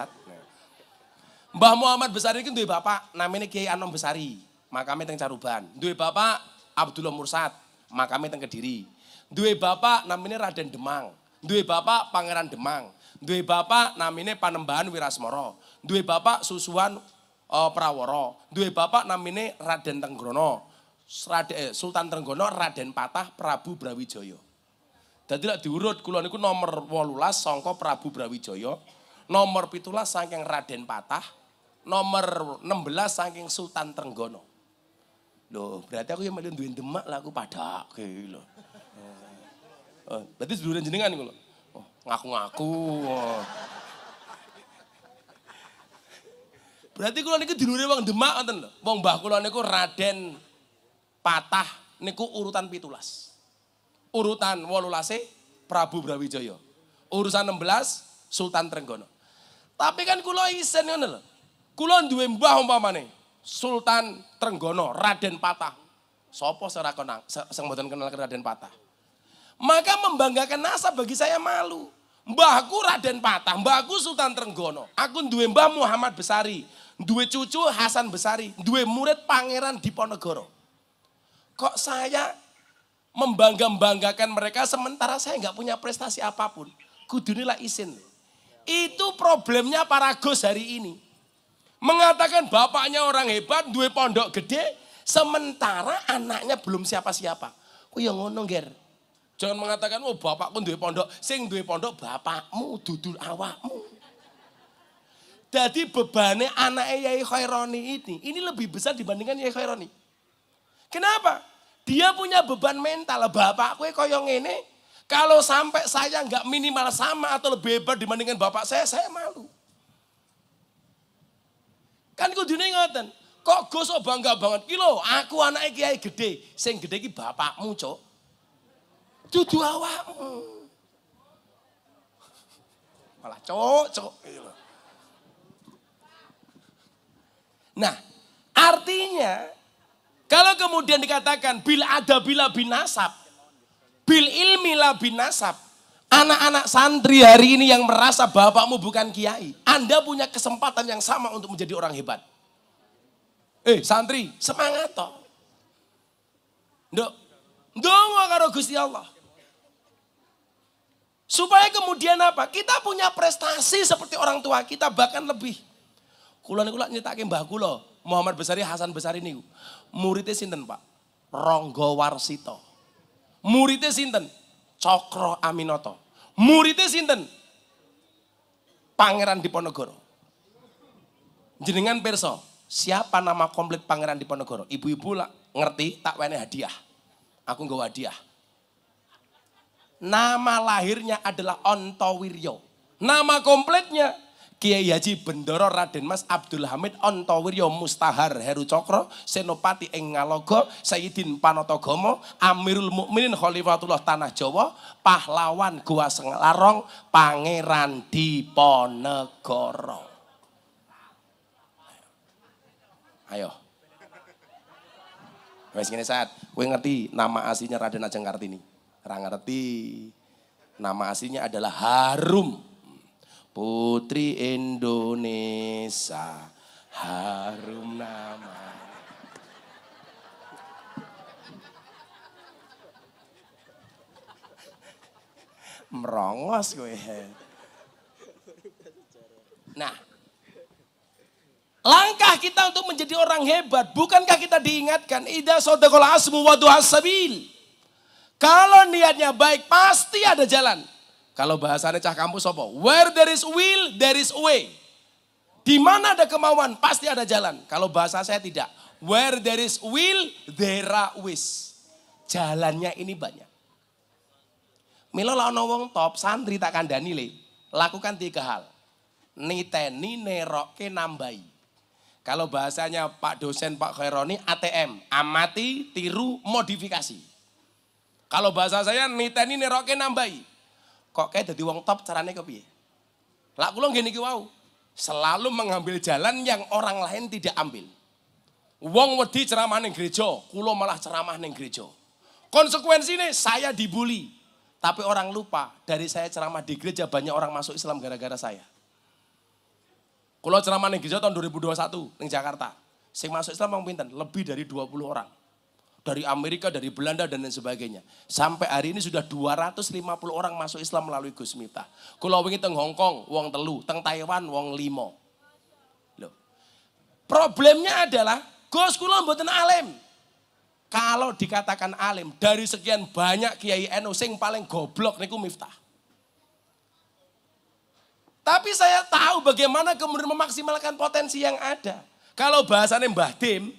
Mbah Muhammad Besari iki duwe bapak namanya Kiai Anom Besari, makame teng Caruban. Duwe bapak Abdullah Mursad, makame teng Kediri. Duwe bapak namanya Raden Demang. Duwe bapak Pangeran Demang. Duwe bapak namanya Panembahan Wirasmara. Duwe bapak Susuhan Prawara, duwe bapak namine Raden Tenggono, Sultan Tenggono, Raden Patah, Prabu Brawijaya. Dadi lek diurut kula niku nomor 18 sangka Prabu Brawijaya, nomor 17 saking Raden Patah, nomor 16 saking Sultan Tenggono. Loh, berarti aku yang melu duwe Demak lah aku padake lho. Berarti seduluran jenengan niku lho. Oh, ngaku-ngaku. Oh. Berarti kula niku dulure wong Demak ngoten lho. Wong mbah kula niku Raden Patah niku urutan 17. Urutan 18 Prabu Brawijaya. Urusan 16 Sultan Trenggono. Tapi kan kula isen ngono lho. Kula duwe mbah umpamane Sultan Trenggono, Raden Patah. Sopo sing mboten kenal Raden Patah. Maka membanggakan nasab bagi saya malu. Mbahku Raden Patah, mbahku Sultan Trenggono. Aku duwe mbah Muhammad Besari, duwe cucu Hasan Besari, duwe murid Pangeran Diponegoro. Kok saya membanggakan mereka sementara saya nggak punya prestasi apapun. Kudunilah isin. Itu problemnya para Gus hari ini. Mengatakan bapaknya orang hebat, duwe pondok gede, sementara anaknya belum siapa-siapa. Ku yang ngono nger. Jangan mengatakan, oh bapakku duwe pondok, sing duwe pondok bapakmu, dudul awakmu. Jadi bebannya anaknya Yai Khaironi ini lebih besar dibandingkan Yai Khaironi. Kenapa? Dia punya beban mental, bapakku kaya ngene. Kalau sampai saya nggak minimal sama atau lebih hebat dibandingkan bapak saya malu. Kan kudune ngoten. Kok Gus bangga banget iki lho, aku anake kiai gede, sing gede iki bapakmu, Cuk. Dudu awakmu. Malah Cuk. Nah, artinya kalau kemudian dikatakan bil ada bila binasab, bil ilmi la binasab, anak-anak santri hari ini yang merasa bapakmu bukan kiai, Anda punya kesempatan yang sama untuk menjadi orang hebat. Santri, semangat toh. Ndonga karo Gusti Allah. Supaya kemudian apa? Kita punya prestasi seperti orang tua kita, bahkan lebih. Kula niku lak nyritake mbah kula, Muhammad Besari Hasan Besari niku. Muridnya sinten, Pak? Ronggo Warsito. Muridnya sinten? Cokro Aminoto. Muridnya sinten? Pangeran Diponegoro. Jenengan pirsa, siapa nama komplit Pangeran Diponegoro? Ibu-ibu lah ngerti, tak wene hadiah. Aku nggawa hadiah. Nama lahirnya adalah Ontowiryo. Nama komplitnya Kiai Haji Bendoro Raden Mas Abdul Hamid Ontowiryo Mustahar Heru Cokro Senopati ing Ngalogo Sayyidin Panatagomo Amirul Mukminin Khalifatullah Tanah Jawa Pahlawan Gua Selarong Pangeran Diponegoro. Ayo. Wes ngene saat, kowe ngerti nama aslinya Raden Ajeng Kartini? Ora ngerti. Nama aslinya adalah Harum. Putri Indonesia, harum nama. Merongos gue. Nah, langkah kita untuk menjadi orang hebat, bukankah kita diingatkan idza sadaqal asmu wa du'as sabil. Kalau niatnya baik pasti ada jalan. Kalau bahasanya cah kampus apa? Where there is will, there is way. Di mana ada kemauan, pasti ada jalan. Kalau bahasa saya tidak. Where there is will, there are ways. Jalannya ini banyak. Milo lawan wong top, santri tak kandani le. Lakukan 3 hal. Niteni, neroke, nambahi. Kalau bahasanya Pak dosen Pak Khaironi, ATM. Amati, tiru, modifikasi. Kalau bahasa saya niteni, neroke, nambahi. Kok kayak dadi wong top carane kepiye? Lah kula ngene iki wau. Selalu mengambil jalan yang orang lain tidak ambil. Wong wedi ceramah ning gereja, kula malah ceramah ning gereja. Konsekuensinya saya dibully. Tapi orang lupa dari saya ceramah di gereja banyak orang masuk Islam gara-gara saya. Kula ceramah ning gereja tahun 2021 ning Jakarta. Sing masuk Islam wong pinten? Lebih dari 20 orang. Dari Amerika, dari Belanda dan lain sebagainya. Sampai hari ini sudah 250 orang masuk Islam melalui Gus Miftah. Kula wingi teng Hong Kong wong 3, teng Taiwan wong 5. Loh. Problemnya adalah Gus kula mboten alim. Kalau dikatakan alim dari sekian banyak kiai NU sing paling goblok niku Miftah. Tapi saya tahu bagaimana kemudian memaksimalkan potensi yang ada. Kalau bahasanya Mbah Dim,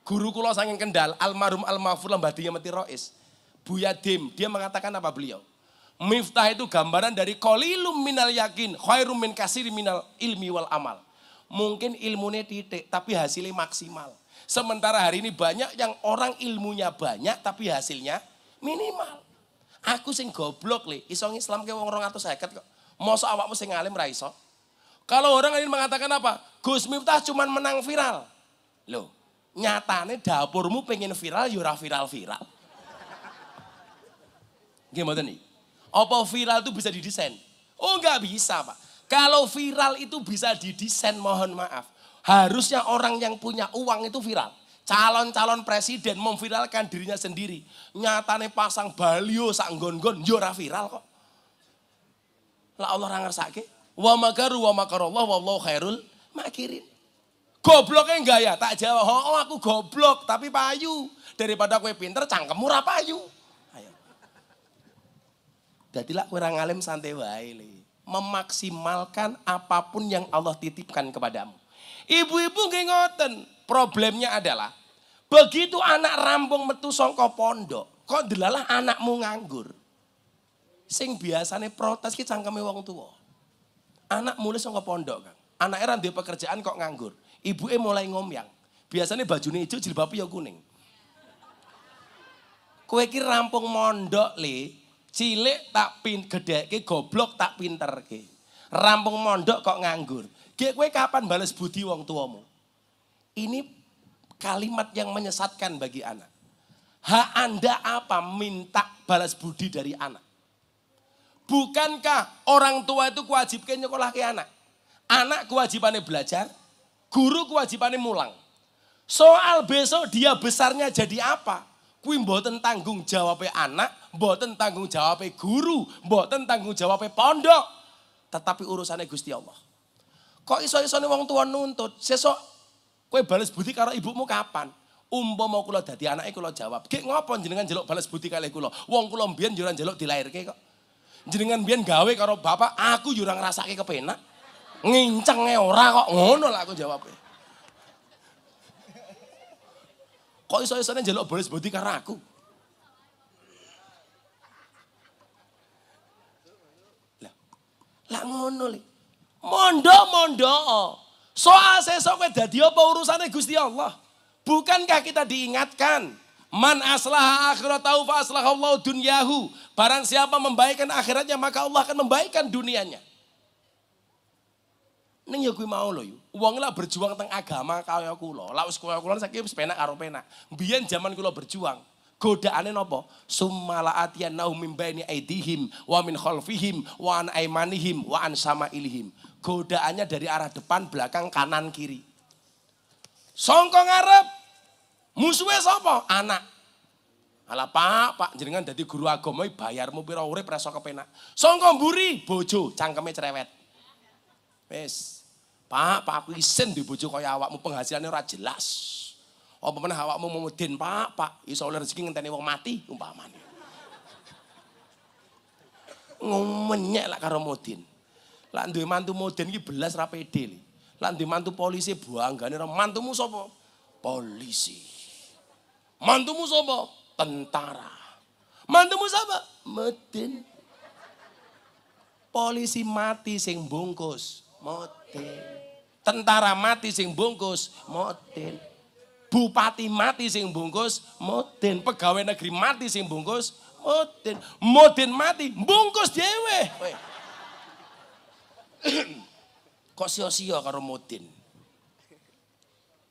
guru kula saking Kendal, almarhum almafur Mbah Dim Mati Rois, Buya Dim, dia mengatakan apa beliau? Miftah itu gambaran dari qalilum minal yakin, khairum min kasiri minal ilmi wal amal. Mungkin ilmunya titik, tapi hasilnya maksimal. Sementara hari ini banyak yang orang ilmunya banyak, tapi hasilnya minimal. Aku sing goblok li, iso Islam ke wong 250 kok. Mosok awakmu sing alim ra iso. Kalau orang ini mengatakan apa? Gus Miftah cuman menang viral. Loh, nyatane dapurmu pengen viral, yura viral-viral. Gimana nih? Apa viral itu bisa didesain? Oh enggak bisa Pak. Kalau viral itu bisa didesain, mohon maaf. Harusnya orang yang punya uang itu viral. Calon-calon presiden memviralkan dirinya sendiri. Nyatane pasang balio sak nggon-nggon, yo ora viral kok. Lah Allah ra ngersake. Wa makaru wa makarallah wallahu khairul makirin. Gobloknya enggak ya? Tak jawab, oh aku goblok tapi payu. Daripada kowe pinter cangkemmu ra payu. Jadilah kurang alim santai wae. Memaksimalkan apapun yang Allah titipkan kepadamu. Ibu-ibu nggih ngoten. Problemnya adalah begitu anak rampung metu saka pondok, kok delalah anakmu nganggur. Sing biasane protes ki cangkeme wong tuwa. Anak mulai saka pondok, Kang. Anake ra duwe pekerjaan kok nganggur. Ibuke mulai ngomyang. Biasane bajune ijo jilbabe ya kuning. Kowe ki rampung mondok le. Cilik tak gedheke, goblok tak pinterke. Rampung mondok kok nganggur. Gek kowe kapan balas budi wong tuamu? Ini kalimat yang menyesatkan bagi anak. Hak Anda apa minta balas budi dari anak? Bukankah orang tua itu kewajibannya nyekolahke anak? Anak kewajibannya belajar, guru kewajibannya mulang. Soal besok dia besarnya jadi apa? Kuwi mboten tanggung jawabe anak, mboten tanggung jawabe guru, mboten tanggung jawabe pondok. Tetapi urusannya Gusti Allah. Kok iso-isone wong tua nuntut? Sesuk kowe balas budi karo ibumu kapan? Umpama kula dadi anake kula jawab, "Gek ngopo jenengan njaluk balas budi kalih kula? Wong kula mbiyen yo ora njaluk dilairke kok. Jenengan mbiyen gawe karo bapak, aku yo ora ngrasake kepenak. Ngincenge ora kok." Ngono lah aku jawabnya. Kok iso-isone njaluk balas budi karo aku? Lah ngono li. Mondok. Soal sesok kowe dadi apa urusane Gusti Allah? Bukankah kita diingatkan, man aslaha akhiratahu fa aslahallahu dunyahu. Barang siapa membaikkan akhiratnya maka Allah akan membaikkan dunianya. Ning ya kuwi mau lho yu. Wong lah berjuang teng agama kaya kula. Lah wis kaya kula saiki wis penak karo penak. Biyen zaman kula berjuang, godaane napa? Summalaatiyan naum min baini aidihim wa min khalfihim wa an aimanihim wa an samailihim. Godaannya dari arah depan, belakang, kanan, kiri. Songko ngarep. Musuhe sapa? Anak. Alah Pak jenengan dadi guru agama bayarmu pira urip reso kepenak. Songko mburi bojo, cangkeme cerewet. Wes. Pak aku isin di bojo kaya awakmu penghasilannya ora jelas. Apa meneh awakmu mudin, Pak, iso oleh rezeki ngenteni wong mati umpamane. Ngomenyek lak karo mudin. Lak duwe mantu mudin iki belas ra pede. Lak duwe mantu polisi banggane ora. Mantumu sapa? Polisi. Mantumu sapa? Tentara. Mantumu sapa? Mudin. Polisi mati sing bungkus, mudin. Tentara mati sing bungkus, mudin. Bupati mati sing bungkus, mudin. Pegawai negeri mati sing bungkus, mudin. Mudin mati, bungkus dhewe. Kok sia-sia karo mudin?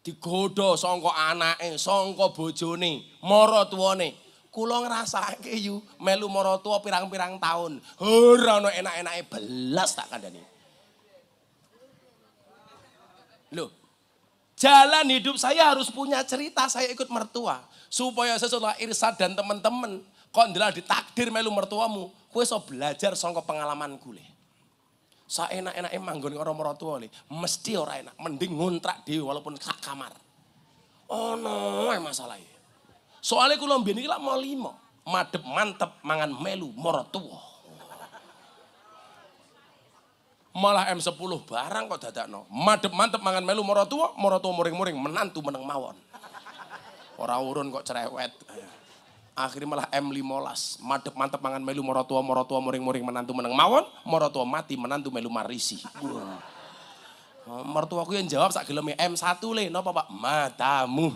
Digodho sangka anake, sangka bojone, mara tuwane. Kula ngrasake yu melu mara tuwa pirang-pirang taun. Ora ono enak-enake belas tak kandhani. Loh, jalan hidup saya harus punya cerita, saya ikut mertua. Supaya sesudah Irsad dan teman-teman, kok ndelok ditakdir melu mertuamu, kowe iso belajar saka pengalamanku le. Saenak-enake manggon karo mertua le, mesti ora enak, mending ngontrak dhewe walaupun sak kamar. Ono ae masalahe. Soalnya kula mbiyen iki lak mau 5, madhep mantep mangan melu mertua. Malah M10 barang kok dadakno. Madhep mantep mangan melu mertua muring-muring menantu meneng mawon. Ora urun kok cerewet. Akhirnya malah M15, mantep mangan melu morotua muring-muring menantu meneng mawon, morotua mati menantu melu marisi. Mertuaku yang jawab sak geleme M1 le, napa Pak? Matamu.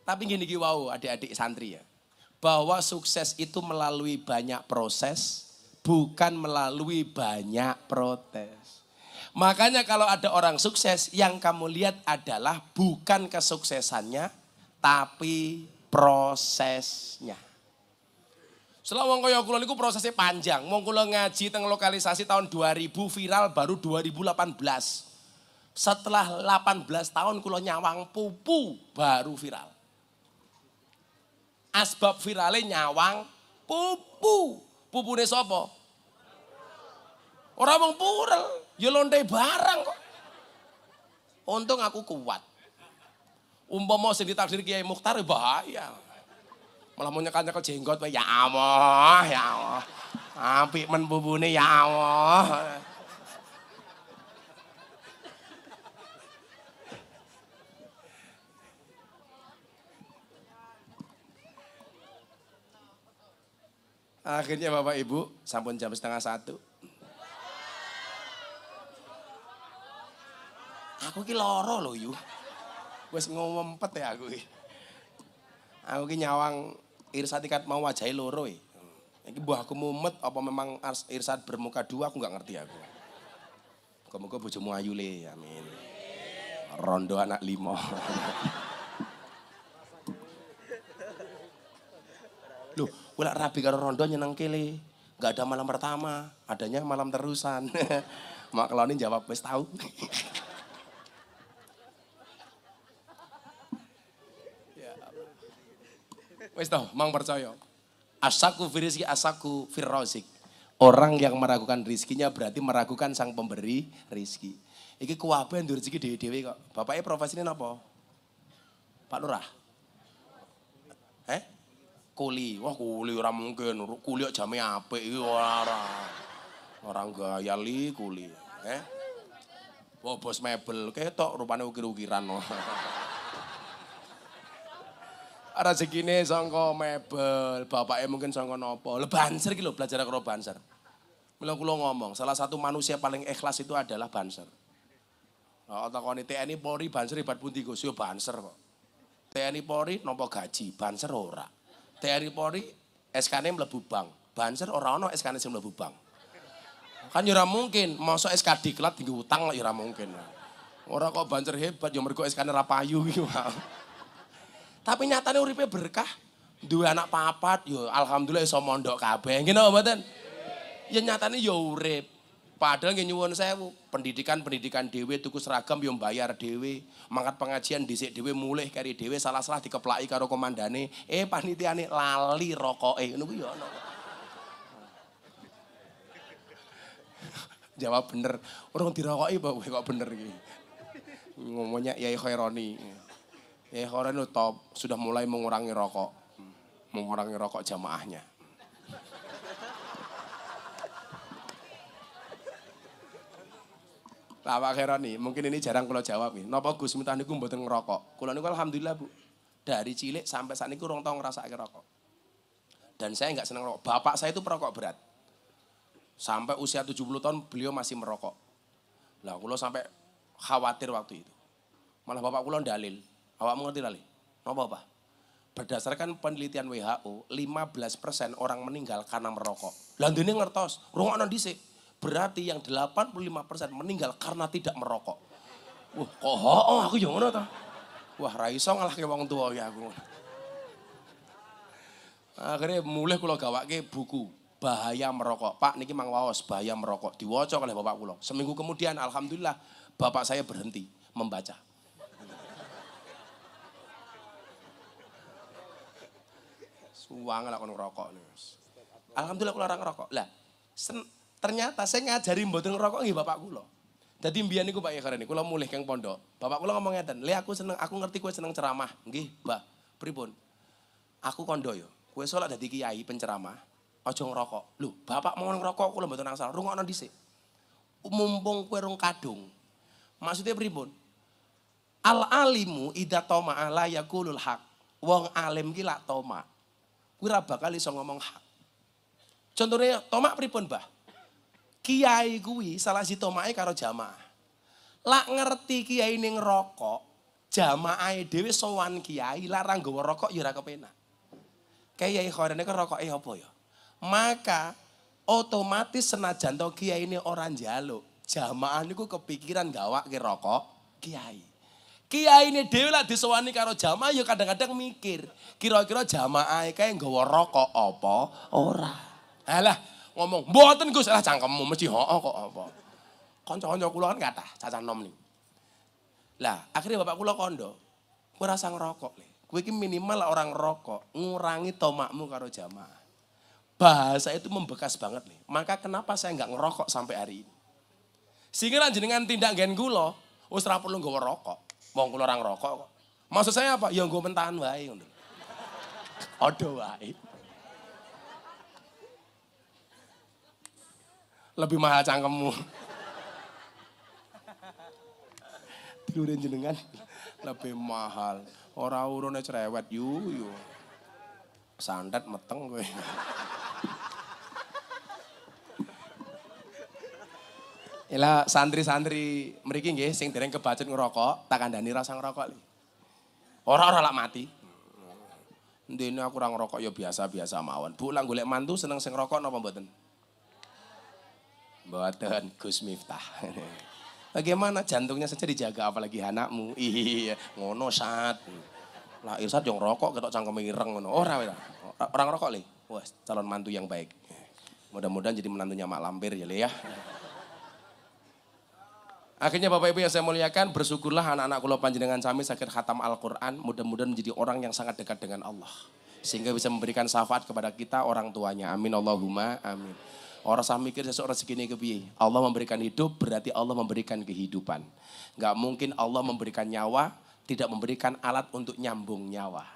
Tapi gini wau adik-adik santri ya, bahwa sukses itu melalui banyak proses, bukan melalui banyak protes. Makanya kalau ada orang sukses, yang kamu lihat adalah bukan kesuksesannya, tapi prosesnya. Setelah wong kaya kula niku prosesnya panjang. Wong kula ngaji teng lokalisasi tahun 2000 viral baru 2018. Setelah 18 tahun kula nyawang pupu baru viral. Asbab virale nyawang pupu. Pupune sapa? Ora wong purel. Ya lonte barang kok. Untung aku kuat. Umpama sing ditakdir Kiai Mukhtar bahaya. Malah mau nyekel jenggot, ya Allah, ya Allah. Apik men bubune ya Allah. Akhirnya Bapak Ibu, sampun jam 12:30. Aku ki loro lho yu. Wis ngompet ya aku ki. Aku ki nyawang Irsad ikat mau wajahi loro e. Iki mbah aku mumet apa memang Irsad bermuka dua aku gak ngerti aku. Muga-muga bojomu ayu le, amin. Rondo anak 5. Loh, kula rabi karo rondo nyenengke le. Gak ada malam pertama, adanya malam terusan. Mak keloni jawab wis tahu. Wis toh, mang percaya. Asaku firizki, asaku firrozik. Orang yang meragukan rizkinya berarti meragukan sang pemberi rizki. Iki kuwabe ndur rezeki dhewe-dhewe kok. Bapaknya profesinya apa? Pak Lurah? Kuli. Wah kuli ora mungkin. Kuli kok jame apik iki ora. Orang gaya li kuli. Wah bos mebel ketok rupane ukir-ukiran. Rezekine sangka mebel, bapaknya mungkin sangka nopo. Banser iki lho belajar karo Banser. Mila kula ngomong, salah satu manusia paling ikhlas itu adalah Banser. Nah, takoni TNI Polri Banser hebat pundi Gus? Yo Banser kok. TNI Polri nampa gaji, Banser ora. TNI Polri SK-ne mlebu bank, Banser ora ono SK-ne sing mlebu bank. Kan ya ora mungkin, mosok SK diklat tinggi utang ya ora mungkin. Ora kok Banser hebat ya mergo SK-ne ra payu iki. Tapi nyatanya uripe berkah. Duwe anak papat, yo alhamdulillah iso mondok kabeh. Nggih napa mboten? Ya nyatanya yo urip. Padahal nggih nyuwun sewu, pendidikan dhewe tuku seragam yo mbayar dhewe. Mangkat pengajian dhisik dhewe mulih kari dhewe salah-salah dikeplaki karo komandane. Panitiane lali rokoke. Ngono kuwi yo ono. Jawab bener. Orang dirokoki kok bener iki. Ngomongnya Yai Khaironi. Orang itu top, sudah mulai mengurangi rokok jamaahnya. Lah Pak Khaironi, mungkin ini jarang kula jawab nih. Napa Gus Miftah niku mboten ngerokok? Kula niku alhamdulillah Bu, dari cilik sampai saat niku urung tau ngrasake rokok. Dan saya enggak seneng rokok. Bapak saya itu perokok berat. Sampai usia 70 tahun beliau masih merokok. Lah kula sampai khawatir waktu itu. Malah bapak kula dalil. Awak mengerti lali? Napa apa? Berdasarkan penelitian WHO, 15% orang meninggal karena merokok. Lah ndene ngertos, rungokno dhisik. Berarti yang 85% meninggal karena tidak merokok. Wah, kok aku yo ngono to. Wah, ra iso ngalahke wong tuwa ya aku. Akhirnya mulai kula gawake buku bahaya merokok. Pak niki mang waos bahaya merokok. Diwaca oleh bapak kula. Seminggu kemudian alhamdulillah bapak saya berhenti membaca. Suwang lah kon ngerokok nih. Alhamdulillah kula ora ngerokok. Lah, ternyata saya ngajari mboten ngerokok nggih bapak kula. Dadi mbiyen niku Pak Yakharani kula mulih keng pondok. Bapak kula ngomong ngeten, "Le aku ngerti kowe seneng ceramah." Nggih, Mbah. Pripun? Aku kondo yo. Kowe salat dadi kiai penceramah, aja ngerokok. Lho, bapak mau ngerokok kula mboten angsal. Rungokno dhisik. Mumpung kowe rung kadung. Maksudnya pripun? Al alimu idza tama'a la yaqulul haq. Wong alim ki lak toma. Kuwi ora bakal iso ngomong hak. Contohnya tomak pripun, Mbah? Kiai kuwi salah si tomake karo jamaah. Lak ngerti kiai ning ngerokok, jamaahe dhewe sowan kiai larang nggawa rokok ya ora kepenak. Kiai khorene kok rokoke apa ya? Maka otomatis senajan to kiai ini ora njaluk, jamaah niku kepikiran gawake rokok kiai. Kiai ini dhewe lak disowani karo jamaah ya kadang-kadang mikir, kira-kira jamaah kae nggawa rokok apa ora. Alah ngomong, "Mboten Gus, lah cangkemmu mesti hooh kok apa." Kanca-kanca kula kan kathah, cacah nom nih. Lah, akhirnya bapak kula kondo, kowe rasa ngerokok le. Kowe iki minimal orang rokok, ngurangi tomakmu karo jamaah. Bahasa itu membekas banget nih. Maka kenapa saya nggak ngerokok sampai hari ini? Sehingga jenengan tindak nggen kula, wis ora perlu nggawa rokok. Wong kula ora ngerokok kok. Maksud saya apa? Ya nggo mentahan wae ngono. Odo wae. Lebih mahal cangkemmu. Tidurin jenengan lebih mahal. Ora urune cerewet yu. Santet meteng kowe. Ila santri-santri mriki nggih sing dereng kebacut ngerokok, tak kandhani rasa ngerokok. Ora lak mati. Ndene aku ora ngerokok ya biasa-biasa mawon. Bu, lang golek mantu seneng sing ngerokok napa mboten? Mboten, Gus Miftah. Bagaimana jantungnya saja dijaga apalagi anakmu. Iya, ngono sat. Lah Irsat yang ngerokok ketok cangkeme ireng ngono. Ora orang ngerokok le. Wes calon mantu yang baik. Mudah-mudahan jadi menantunya Mak Lampir ya le ya. Akhirnya Bapak Ibu yang saya muliakan, bersyukurlah anak-anak kula panjenengan sami sakit khatam Al-Quran, mudah-mudahan menjadi orang yang sangat dekat dengan Allah. Sehingga bisa memberikan syafaat kepada kita orang tuanya. Amin Allahumma amin. Orang sah mikir seseorang segini kepiye. Allah memberikan hidup berarti Allah memberikan kehidupan. Gak mungkin Allah memberikan nyawa, tidak memberikan alat untuk nyambung nyawa.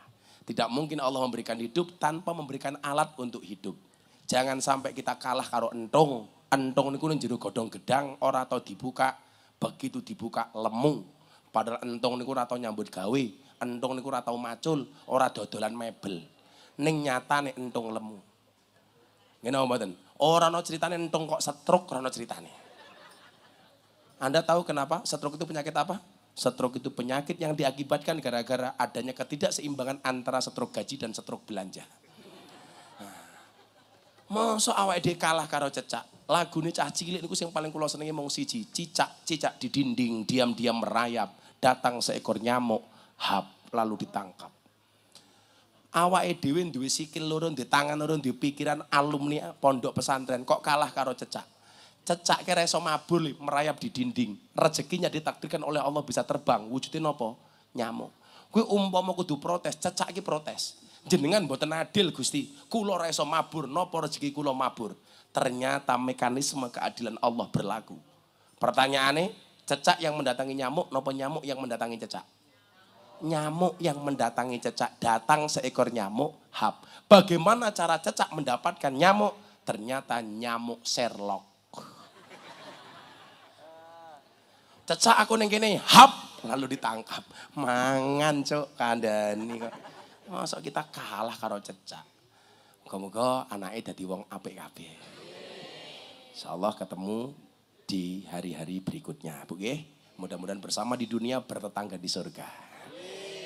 Tidak mungkin Allah memberikan hidup tanpa memberikan alat untuk hidup. Jangan sampai kita kalah karo entung. Entung niku nang jero godhong gedang ora tau dibuka. Begitu dibuka lemu, padahal entong niku ora tau nyambut gawe, entong niku ora tau macul, ora dodolan mebel. Ning nyatane entong lemu. Ngene mboten? Ora ana critane entong kok stroke, ora ana critane. Anda tahu kenapa stroke itu penyakit apa? Stroke itu penyakit yang diakibatkan gara-gara adanya ketidakseimbangan antara stroke gaji dan stroke belanja. Masa awake dhewe kalah karo cecak. Lagune cah cilik niku sing paling kula senengi mung siji, cicak di dinding diam-diam merayap, datang seekor nyamuk, hap lalu ditangkap. Awake dhewe duwe sikil loro, duwe tangan loro, duwe pikiran alumni pondok pesantren kok kalah karo cecak. Cecak kira iso mabur merayap di dinding. Rezekinya ditakdirkan oleh Allah bisa terbang. Wujudnya napa? Nyamuk. Kuwi umpama kudu protes, cecak iki protes. Jenengan mboten adil Gusti. Kula ora iso mabur, napa rezeki kula mabur? Ternyata mekanisme keadilan Allah berlaku. Pertanyaannya, cecak yang mendatangi nyamuk, napa nyamuk yang mendatangi cecak? Nyamuk yang mendatangi cecak, datang seekor nyamuk, hap. Bagaimana cara cecak mendapatkan nyamuk? Ternyata nyamuk Sherlock. Cecak aku ning kene, hap, lalu ditangkap. Mangan cuk, kandhani kok. Masa kita kalah karo cecak. Moga-moga anaknya dadi wong apik kabeh. Insyaallah ketemu di hari-hari berikutnya. Bu nggih, mudah-mudahan bersama di dunia bertetangga di surga.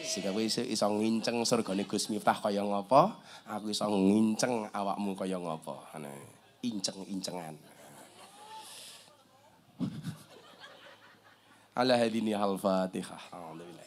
Sehingga kowe iso nginceng surgane Gus Miftah kaya ngapa, aku iso nginceng awakmu kaya ngapa. Inceng-incengan. Ala hadini al-Fatihah. Alhamdulillah.